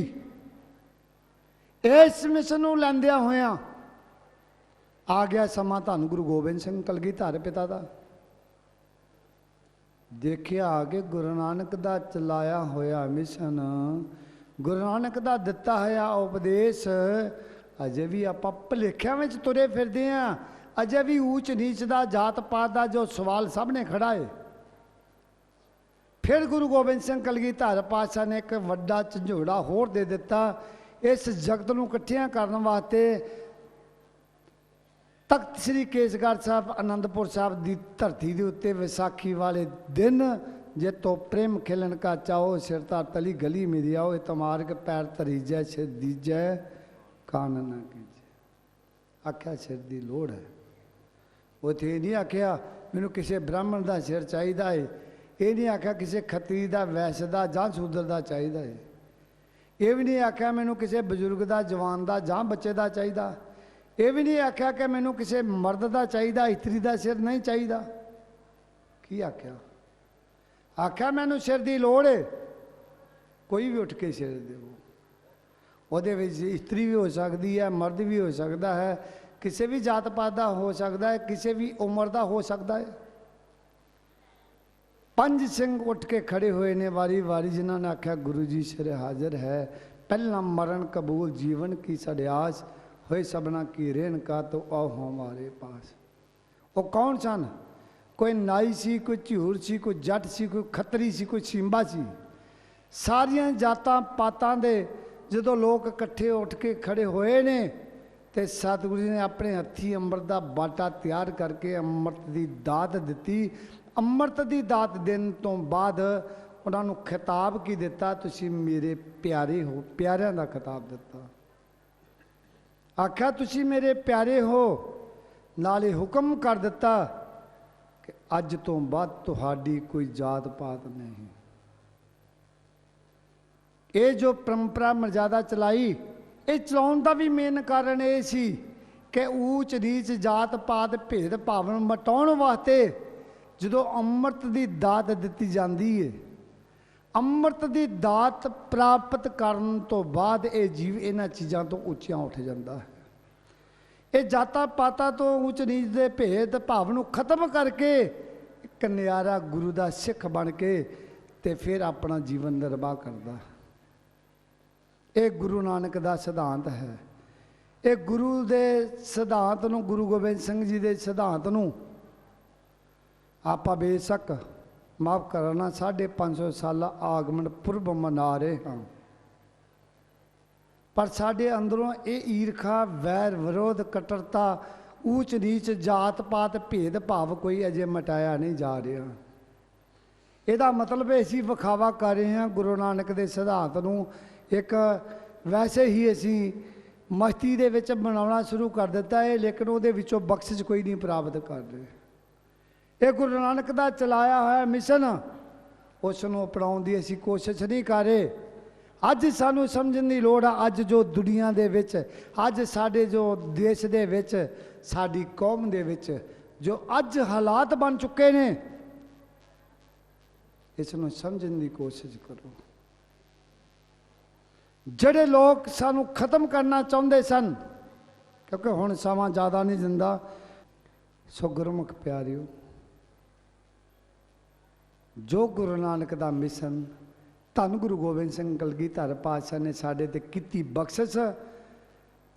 इस मिशन को लैंदिया होया आ गया समा धन गुरु गोबिंद सिंह कलगीधर पिता का। देखिया आगे गुरु नानक का चलाया होया मिशन, गुरु नानक का दिता होया उपदेश अजे भी आप भुलेखिਆਂ ਵਿੱਚ तुरे फिरते हैं। अजे भी ऊच नीच का जात पात का जो सवाल सामने खड़ा है। फिर गुरु गोबिंद सिंह कलगीधर पातशाह ने एक वड्डा झंझोड़ा होर दे दिता इस जगत को इकट्ठियां करने वास्ते। तख्त श्री केसगढ़ साहब आनंदपुर साहब की धरती के उत्ते विसाखी वाले दिन जे तो प्रेम खिलन का चाहो सिरता तली गली मेरी आओ तमार के पैर तरीजै सिर दीजै कान ना कीजै। आख्या सिर की लोड़ है। उत्थे नहीं आख्या मैनू किसी ब्राह्मण का सिर चाहिए है, ये नहीं आख्या किसी खत्री का वैश्य का जां शूदर का चाहिए है, ये भी नहीं आख्या मैनू किसी बजुर्ग का जवान का जां बच्चे का चाहिए, ये भी नहीं आख्या कि मैनू किसी मर्द का चाहिए इस्त्री का सिर नहीं चाहिए। की आख्या? आख्या मैनू सिर की लोड़ है, कोई भी उठ के सिर देवो। ਉਹਦੇ ਵਿੱਚ ਇਸਤਰੀ भी हो सकती है, मर्द भी हो सकता है, किसी भी जात पात का हो सकता है, किसी भी उम्र का हो सकता है। पंज सिंह उठ के खड़े हुए ने वारी वारी, जिन्होंने आख्या गुरु जी सिर हाजिर है, पहला मरण कबूल जीवन की सड़ियास होए सबना की रेन का तो आओ हमारे पास। वो कौन सन? कोई नाई सी, कोई झूर सी, कोई जट सी, कोई खतरी सी, कोई सींबा सी। सारिया जातां पातां दे जो लोग इकट्ठे उठ के खड़े होए ने तो सतगुरु जी ने अपने हथी अमृत का बाटा तैयार करके अमृत की दात दी। अमृत की दात देने तो बाद उन्होंने खिताब की दिता, तुसी मेरे प्यारे हो, प्यारिਆਂ का खिताब दिता। आख्या तुसी मेरे प्यारे हो, नाले हुक्म कर दिता कि अज तो बाद तुहाडी कोई जात पात नहीं। ये जो परंपरा मर्यादा चलाई, ये चलाने का भी मेन कारण ये सी कि ऊच नीच जात पात भेद भाव मटाने वास्ते जो अमृत की दात दी जाती है, अमृत की दात प्राप्त करने तो बाद ये जीव इन्हां चीज़ों तो उच्चियां उठ जाता है। ये जाता पाता तो ऊच नीच के भेद भाव नूं खत्म करके एक नियारा गुरु का सिख बन के ते फिर अपना जीवन निर्वाह करता। ये गुरु नानक का सिद्धांत है। ये गुरु के सिद्धांत नूं, गुरु गोबिंद सिंह जी के सिद्धांत नूं आपां बेशक माफ करना 550 साल आगमन पुरब मना रहे हाँ, पर साडे अंदरों ये ईरखा वैर विरोध कट्टरता ऊच नीच जात पात भेद भाव कोई अजे मटाया नहीं जा रहा। ਇਹਦਾ मतलब ਅਸੀਂ ਵਿਖਾਵਾ कर रहे हैं गुरु नानक के सिद्धांत नूं एक वैसे ही असी मस्ती दे विच बनाना शुरू कर दिता है, लेकिन उहदे विचों बख्शिश कोई नहीं प्राप्त कर रहे। ये गुरु नानक का चलाया हुआ मिशन, उसनूं अपनाउण दी असी कोशिश नहीं कर रहे। अज सानूं समझण दी लोड़ आ, अज जो दुनिया दे विच, अज साडे जो देश दे विच, साडी कौम दे विच जो अज हालात बन चुके ने, इसनूं समझण दी कोशिश करो। जड़े लोग सानू खत्म करना चाहते सन, क्योंकि हुण समा ज़्यादा नहीं जिंदा, सो गुरमुख प्यारिओ, जो गुरु नानक का मिशन धन गुरु गोबिंद सिंह कलगीधर पातशाह ने साडे ते कीती बख्शिश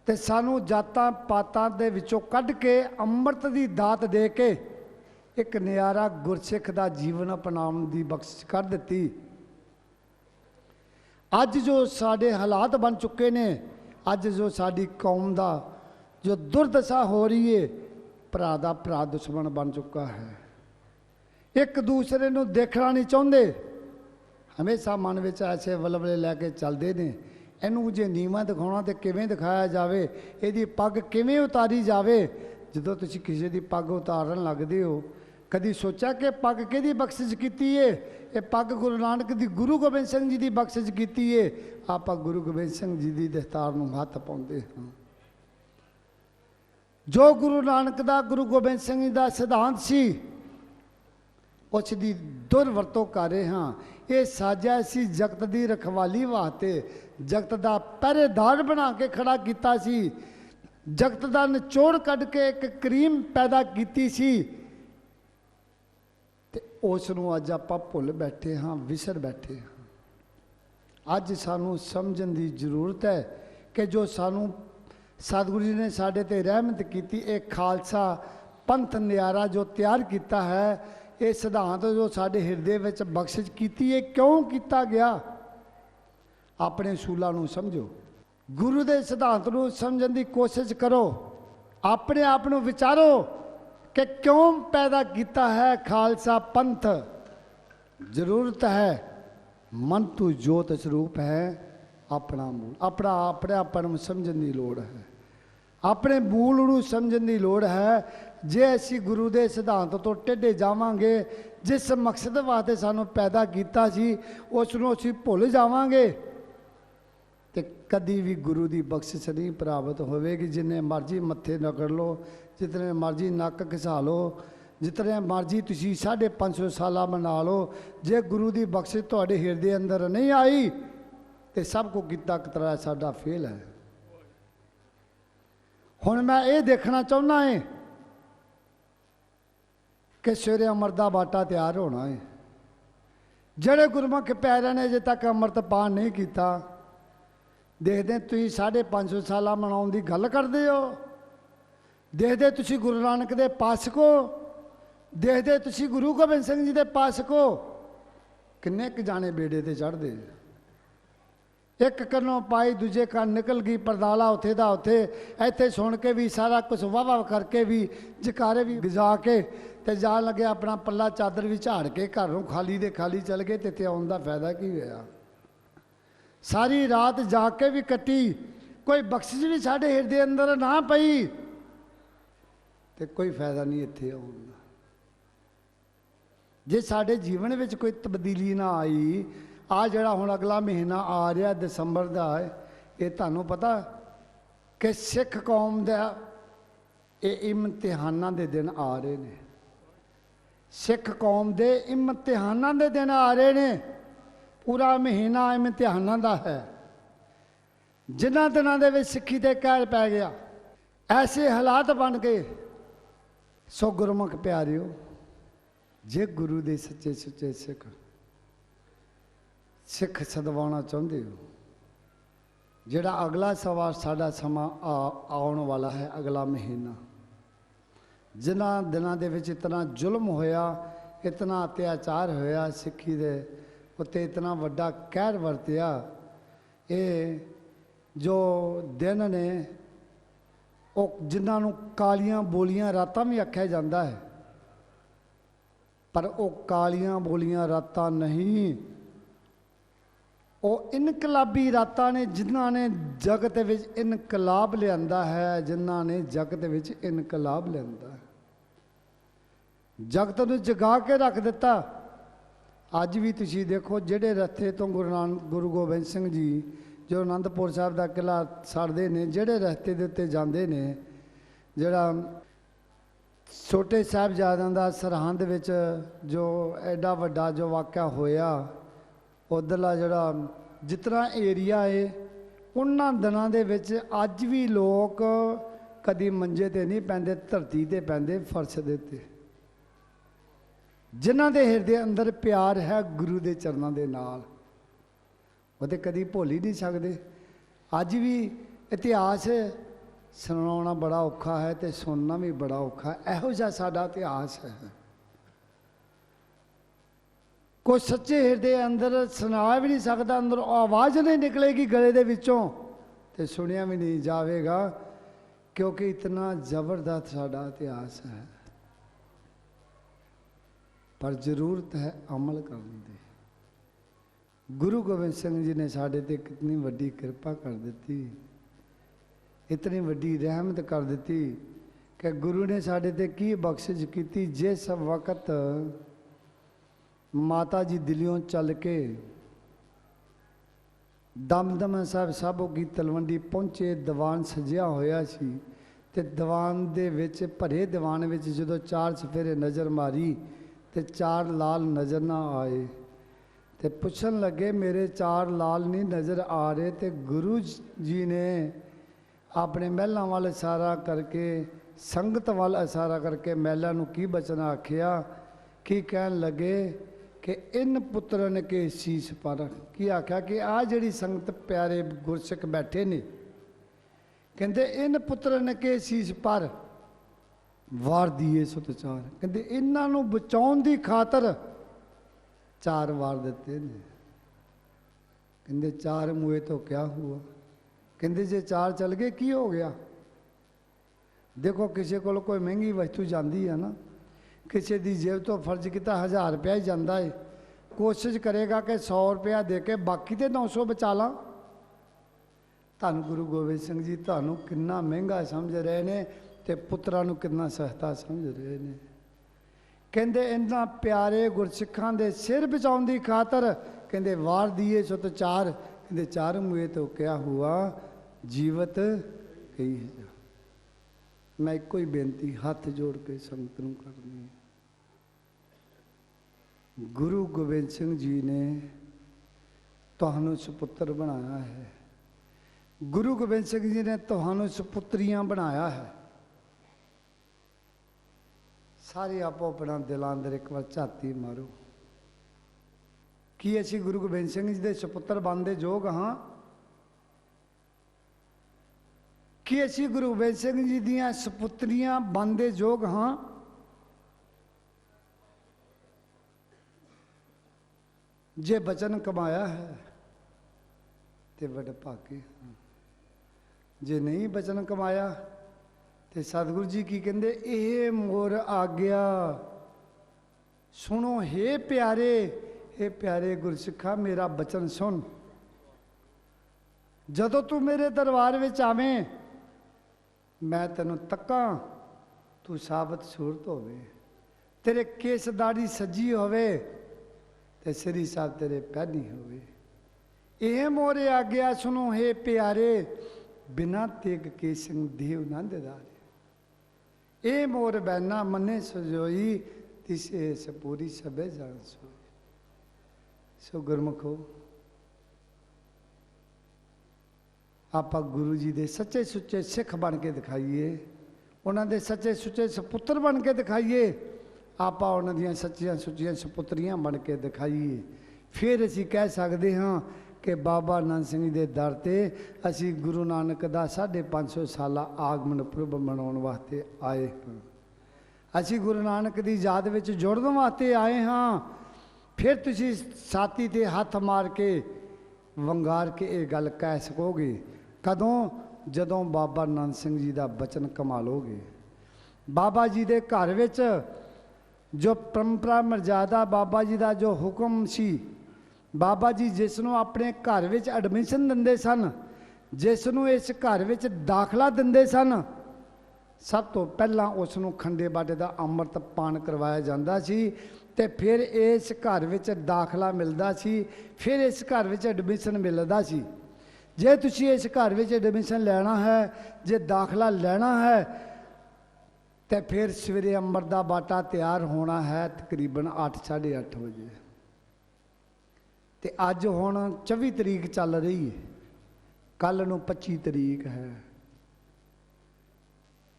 ते सानू जातां पातां दे विचों कढ के अमृत की दात दे के एक नियारा गुरसिख का जीवन अपनाउण दी बख्शिश कर दिती। अज जो साडे हालात बन चुके ने, अज जो साडी कौम का जो दुर्दशा हो रही है, भरा दा भरा दुश्मन बन चुका है। एक दूसरे नूं देखना नहीं चाहते, हमेशा मन में ऐसे वलवले लैके चलते हैं। इनू जे नीवा दिखाना तो किवें दिखाया जाए, यदी पग किवें उतारी जाए। जो तुसीं किसी की पग उतारन लगते हो कदी सोचा कि पग किहदी बख्शिश कीती है? ये पग गुरु नानक दी, गुरु गोबिंद सिंह जी की बख्शिश कीती है। आप गुरु गोबिंद सिंह जी की दस्तार नूं हत्थ पाउंदे हां। जो गुरु नानक दा, गुरु गोबिंद सिंह जी का सिद्धांत सी, उसकी दुरवरतों कर रहे हाँ। ये साजा सी जगत की रखवाली वास्ते, जगत का पहरेदार बना के खड़ा किया सी, जगत का निचोड़ कढ़ के एक करीम पैदा की सी, ते उसनूं अज आपां भुल बैठे हाँ, विसर बैठे हाँ। अज सानूं समझण की जरूरत है कि जो सानूं सतगुरु जी ने साडे ते रहमत की, एक खालसा पंथ न्यारा जो तैयार किया है, ये सिद्धांत जो साडे हिरदे विच बख्शिश की है, क्यों किया गया? अपने सूलां नूं समझो, गुरु के सिद्धांत नूं समझण की कोशिश करो, अपने आप नूं विचारो कि क्यों पैदा किया है खालसा पंथ। जरूरत है मन तू जोत स्वरूप है अपना मूल, अपना अपने आपन नूं समझण की लोड़ है, अपने मूल नूं समझण की लोड़ है। जे असी गुरु के सिद्धांत तो टेढ़े जावांगे, जिस मकसद वास्ते सानू पैदा किया सी उसनूं असी भुल जावांगे, तो कदी भी गुरु की बख्शिश नहीं प्राप्त होवेगी। जिन्ने मर्जी मत्थे रगड़ लो, जितने मर्जी नक घिसा लो, जितने मर्जी तुसी 550 साल मना लो, जे गुरु की बख्शिश तुहाडे हिरदे अंदर नहीं आई तो सब को किता कतरा साडा फेल है। हुण मैं ये देखना चाहुंदा है कि सवेरे अमृत का बाटा तैयार होना है। जेड़े गुरमुख प्यारिਆਂ ने अजे तक अमृत पान नहीं किया, देखते तुम 550 साल मनाने की गल करते हो, देखते तुम गुरु नानक के पासक हो, देखते तुम गुरु गोबिंद सिंह जी के पासक हो, किन्ने क जाने बेड़े ते चढ़ते। एक कन्नों पाई दूजे कन निकल गई, परदाला उत्थे दा उत्थे, इत्थे सुन के भी सारा कुछ वाह वाह करके भी जकारे भी गजा के ते जान लगे अपना पल्ला चादर भी झाड़ के घरों खाली दे खाली चल गए। ते आउण दा फायदा की होया? सारी रात जाग के भी कटी, कोई बख्शिश भी साढ़े हिरदे अंदर ना पई, तो कोई फायदा नहीं इत्थे आउण दा। जे साढ़े जीवन में कोई तब्दीली ना आई, आ जड़ा हुण अगला महीना आ रहा दिसंबर का, ये तुहानूं पता कि सिख कौम का ये इम्तिहानां दे दिन आ रहे ने, सिख कौम के इम्तिहानां दे दिन आ रहे ने। पूरा महीना इम्तिहानां दा है, जिन्हां दिनां दे विच सिक्खी ते कहर पै गया, ऐसे हालात बन गए। सो गुरमुख प्यारिओ, जे गुरु दे सच्चे सुच्चे सिख सदवाना चाहते हो, जिहड़ा अगला सवा साडा समा आउण वाला है, अगला महीना, जिन्हां दिनां दे विच इतना जुल्म होया, इतना अत्याचार होया सिक्खी दे उत्ते, इतना वड्डा कहर वरतिया, ये जो दिन ने वो जिन्हां नूं कालियां बोलियां रातां भी आख्या जाता है, पर वो कालियां बोलियां रातां नहीं, वो इनकलाबी रातां ने, जिन्हां ने जगत विच इनकलाब लियांदा है, जिन्हां ने जगत विच इनकलाब लियांदा है, जगत नूं जगा के रख दिता। अज भी तुसीं देखो, जिहड़े रस्ते तो गुरु गोबिंद सिंह जी जो आनंदपुर साहब का किला सड़ते हैं, जिहड़े रस्ते के उत्ते जांदे ने, जिहड़ा छोटे साहिबजादियां दा सरहंद विच जो एडा वड्डा जो वाक़या होया, उधरला जिहड़ा जितना एरिया है, उन्हां दिनां दे विच अज भी लोग कदी मंजे ते नहीं पैंदे, धरती ते पैंदे, फर्श दे उत्ते। जिन्हां दे हिरदे अंदर प्यार है गुरु के चरणों के नाल, वो तो कदी भुल ही नहीं सकते। अज भी इतिहास सुनाना बड़ा औखा है, तो सुनना भी बड़ा औखा है। इहो जिहा साडा इतिहास है, कोई सच्चे हिरदे अंदर सुना भी नहीं सकता, अंदर आवाज़ नहीं निकलेगी गले दे विचों, तो सुनिया भी नहीं जाएगा, क्योंकि इतना जबरदस्त साडा इतिहास है। पर जरूरत है अमल करने की। गुरु गोबिंद सिंह जी ने साढ़े ते कितनी वड्डी कृपा कर दी, इतनी वड्डी रहमत कर दी कि गुरु ने साढ़े ते की बख्शिश की। जिस वक्त माता जी दिल्लियों चल के दमदमा साहब साबो की तलवंडी पहुंचे, दीवान सजिया होया सी ते दीवान दे विच भरे दीवान विच जदों चार चफेरे नज़र मारी ते चार लाल नज़र ना आए ते पुछन लगे मेरे चार लाल नहीं नज़र आ रहे। ते गुरु जी ने अपने महलों वाल इशारा करके संगत वाल इशारा करके महलों नूं की बचन आखिया कि कहन लगे कि इन पुत्रन के शीश पर की आख्या कि आ जिहड़ी संगत प्यारे गुरसिख बैठे ने कहते इन पुत्रन के शीश पर वार दिए सुत चार। कहते इन्हों बचाउण दी खातर चार वार दिते ने। कहते चार मुए तो क्या हुआ। कहते जे चार चल गए की हो गया। देखो किसी को कोई महंगी वस्तु जाती है ना, किसी की जेब तो फर्ज किया 1000 रुपया ही जाता है, कोशिश करेगा कि 100 रुपया दे के बाकी तो 900 बचा ला। धन गुरु गोबिंद सिंह जी थानू कितना महंगा समझ रहे ने ते पुत्रां नू कितना सस्ता समझ रहे ने। कहते इन्हां प्यारे गुरसिखां दे सिर बचाउण दी खातर कहते वार दिए सुत चार। कहते चार मुए तो क्या हुआ, जीवत कई है। मैं एको ही बेनती हाथ जोड़ के संगत नूं करनी है, गुरु गोबिंद सिंह जी ने तुहानू सुपुत्र बनाया है, गुरु गोबिंद सिंह जी ने तुहानू सुपुत्रियां बनाया है। सारे आपो अपना दिल अंदर एक बार झाती मारो कि असी गुरु गोबिंद सिंह जी के सुपुत्र बनने जोग हाँ, कि असी गुरु गोबिंद सिंह जी दियां सुपुत्रियां बनने जोग हाँ। जे बचन कमाया है तो बड़े भागे हाँ, जे नहीं बचन कमाया तो सतगुरु जी की कहते ये मोर आ गया सुनो हे प्यारे गुरसिखा मेरा बचन सुन। जदों तू मेरे दरबार में आवें मैं तेनों तक्का तू साबत सूरत होवे, तेरे केस दाढ़ी सजी होवे ते श्री साहब तेरे पैनी होवे। ये मोरे आ गया सुनो हे प्यारे बिना तेग के सिंह देव नंददार। ए मोर बैना मने सजोई तिसे सपूरी सबे जान सोई। सो गुरमुखो आप गुरु जी दे सच्चे सुच्चे सिख बन के दिखाइए, उन्होंने सच्चे सुच्चे सपुत्र बन के दिखाइए, आप उन्होंने सच्चियां सुच्चियां सपुत्रियां बन के दिखाइए। फिर असी कह सकते हाँ कि बाबा नंद सिंह के दर से असी गुरु नानक का 550 साला आगमन पुरब मनाने वास्ते आए हाँ। असी गुरु नानक की याद में जुड़न वास्ते आए हाँ। फिर तुसी छाती ते हाथ मार के वंगार के ये गल कह सकोगे कदों, जदों बाबा नंद सिंह जी का बचन कमा लोगे। बाबा जी के घर में जो परंपरा मर्यादा बाबा जी का जो हुक्म सी, बाबा जी जिसनों अपने घर में एडमिशन देंदे सन, जिसनों इस घर में दाखला देंदे सन, सब तो पहला उसनों खंडे बाटे का अमृत पान करवाया जाता सी ते फिर इस घर में दाखला मिलता सी, फिर इस घर में एडमिशन मिलता सी। जे तुसी इस घर में एडमिशन लेना है, जे दाखला लेना है तो फिर सवेरे अमृत का बाटा तैयार होना है तकरीबन 8 साढ़े 8 बजे। तो अज हुण 24 तरीक चल रही है, कल नूं 25 तरीक है।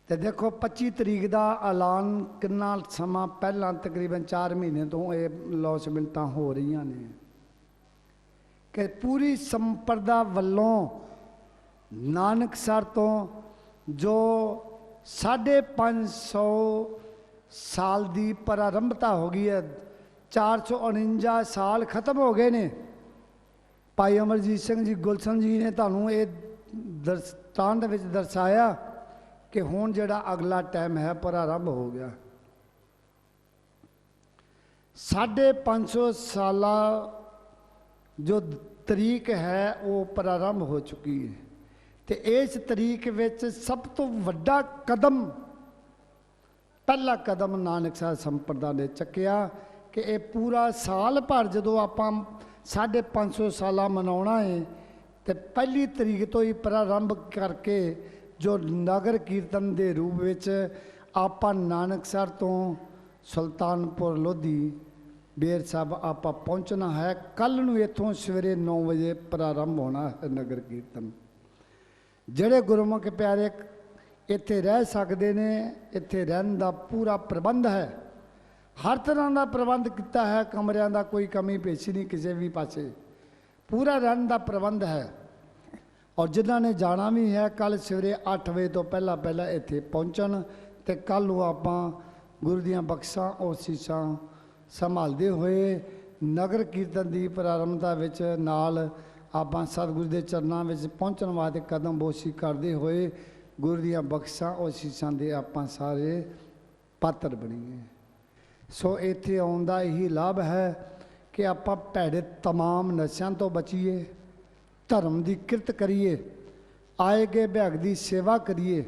तो देखो 25 तरीक का ऐलान कितना समा पहला तकरीबन 4 महीने तो ये लॉसमेंटा हो रही ने कि पूरी संप्रदा वलों नानकसर तो जो 550 साल की प्रारंभता हो गई है, 449 साल खत्म हो गए ने। भाई अमरजीत सिंह जी गुलशन जी ने तुहानू ये दृष्टांत विच दर्शाया कि हुण जिहड़ा अगला टाइम है प्रारंभ हो गया। 550 साला जो तरीक है वो प्रारंभ हो चुकी है। तो इस तरीक विच सब तो वड्डा कदम पहला कदम नानकसर संप्रदा ने चक्या कि ये पूरा साल भर जो आप 550 साल मनाना है तो पहली तरीक तो ही प्रारंभ करके जो नगर कीर्तन के रूप में आप नानकसर तो सुल्तानपुर लोधी बेर साहब आप पहुँचना है। कल नूं इत्थों सवेरे 9 बजे प्रारंभ होना है नगर कीर्तन। ਜਿਹੜੇ ਗੁਰਮੁਖ प्यारे इत्थे रह सकते ने, इत्थे रहन दा पूरा प्रबंध है, हर तरह का प्रबंध किया है, कमरियां दा कोई कमी पेशी नहीं किसी भी पासे, पूरा रहन दा प्रबंध है। और जिन्हों ने जाना भी है कल सवेरे 8 बजे तो पहला पहला इत्थे पहुँचन तो कल आप गुरु दियां बख्शां और शीशां संभालते हुए नगर कीर्तन की प्रारंभता विच नाल आप सतगुरु के चरणों में पहुँचने वास्ते कदम बोशी करते हुए गुरु दियां बख्शां और शीशां दे आप सारे पात्र बनीए। सो इत्थे आउण दा यही लाभ है कि आप भैड़े तमाम नशों तो बचीए, धर्म की किरत करिए, आए गए भैग की सेवा करिए,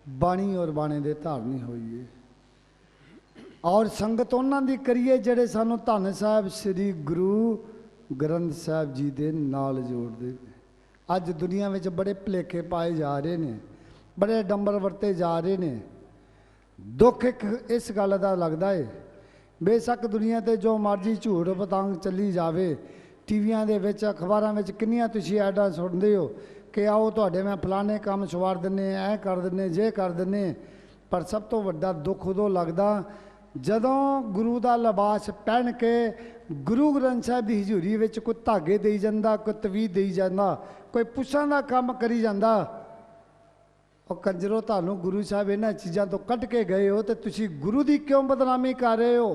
बाणी और बाणे दे धारनी होइए और संगत उन्हां दी करिए जिहड़े सानू धन साहब श्री गुरु ग्रंथ साहब जी दे नाल जोड़दे। अज दुनिया में बड़े भुलेखे पाए जा रहे हैं, बड़े डंबर वरते जा रहे हैं। दुख एक इस गल का लगता है, बेशक दुनिया ते जो मर्जी झूठ पतंग चली जाए, टीवियां दे विच अखबारां विच किन्नियां तुसीं ऐडां सुणदे हो कि आओ तुहाडे मैं फलाने काम सवार दिन्ने, ऐ कर दिन्ने, जे कर दिन्ने। पर सब तो वड्डा दुख उदों लगदा जदों गुरु का लिबास पहन के गुरु ग्रंथ साहब की हजूरी में कोई धागे दई जाता, कोई तवीज दई जाता, कोई पुछां का काम करी जाता। और कंजरों तुहानूं गुरु साहब इन्हां चीज़ों तो कट के गए हो तो तुसीं गुरु की क्यों बदनामी कर रहे हो?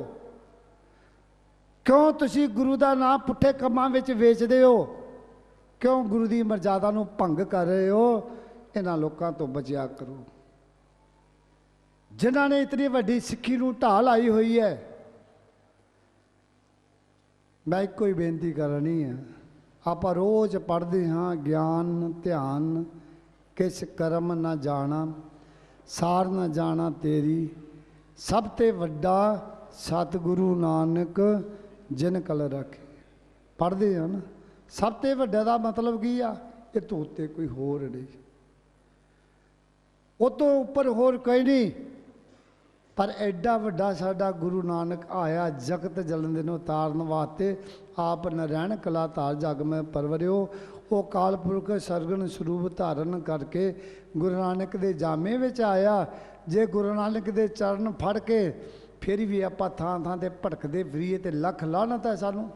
क्यों तुसीं गुरु का नाम पुट्ठे कामां विच वेचदे हो? क्यों गुरु की मर्यादा नूं भंग कर रहे हो? इन्हां लोकां तो बचिया करो जिन्हां ने इतनी वड्डी सिक्खी नूं ढाह लाई हुई है। मैं एक ही बेनती करनी है, आप रोज़ पढ़ते हाँ ज्ञान ध्यान किस कर्म न जाना, सार न जाना तेरी, सब ते वड्डा सतगुरु नानक जिन कल रखे। पढ़ते हैं ना, सब ते वड्डे का मतलब की आ, ये तो उत्ते कोई होर नहीं, वो तो उपर होर कोई नहीं। पर एडा वड्डा साडा गुरु नानक आया जगत जलंदे नूं तारन वास्ते। आप नारायण कला धार जग में परवरियो, वो कालपुरख सरगन स्वरूप धारण करके गुरु नानक दे जामे विच आया। जे गुरु नानक दे चरण फड़ के फिर भी आप थां थां ते भटकदे फिरीए ते लख लानत है सानू।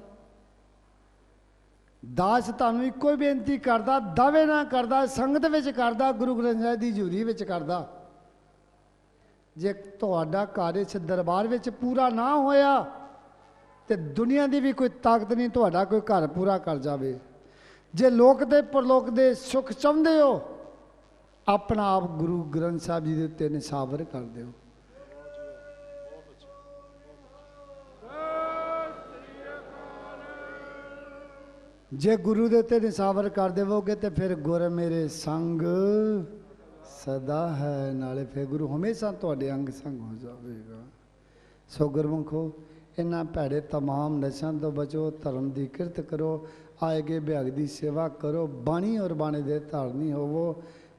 दास तुहानूं इक्को ही बेनती करदा, दावे ना करदा, संगत विच करदा, गुरु ग्रंथ साहिब दी हजूरी विच करदा। जे तुहाडा कार्य इस दरबार विच पूरा ना होया तो दुनिया की भी कोई ताकत नहीं तुहाडा कोई घर पूरा कर जावे। जे लोक दे परलोक दे सुख चाहुंदे हो, अपना आप गुरु ग्रंथ साहब जी दे उत्ते निसावर कर दिओ। जे गुरु दे उत्ते निसावर कर देवोगे तो फिर गुर मेरे संग सदा है, नाले फिर गुरु हमेशा तुहाडे अंग संग हो जाएगा। सो गुरमुखो इन्हां भैड़े तमाम नशा तो बचो, धर्म की किरत करो, आए गए भ्याग की सेवा करो, बाणी और बाणे दे धारनी होवो,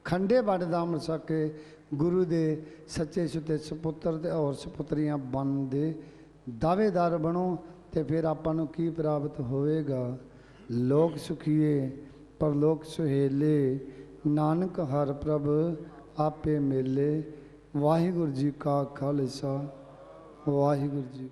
खंडे बाणे दा अमृत सके गुरु दे सच्चे सुते सपुत्र और सपुत्रियां बन दे दावेदार बनो। तो फिर आपां नूं की प्राप्त होएगा? लोक सुखीए परलोक सुहेले, नानक हर प्रभ आपे मेले। वाहिगुरु जी का खालसा, वाहिगुरु जी।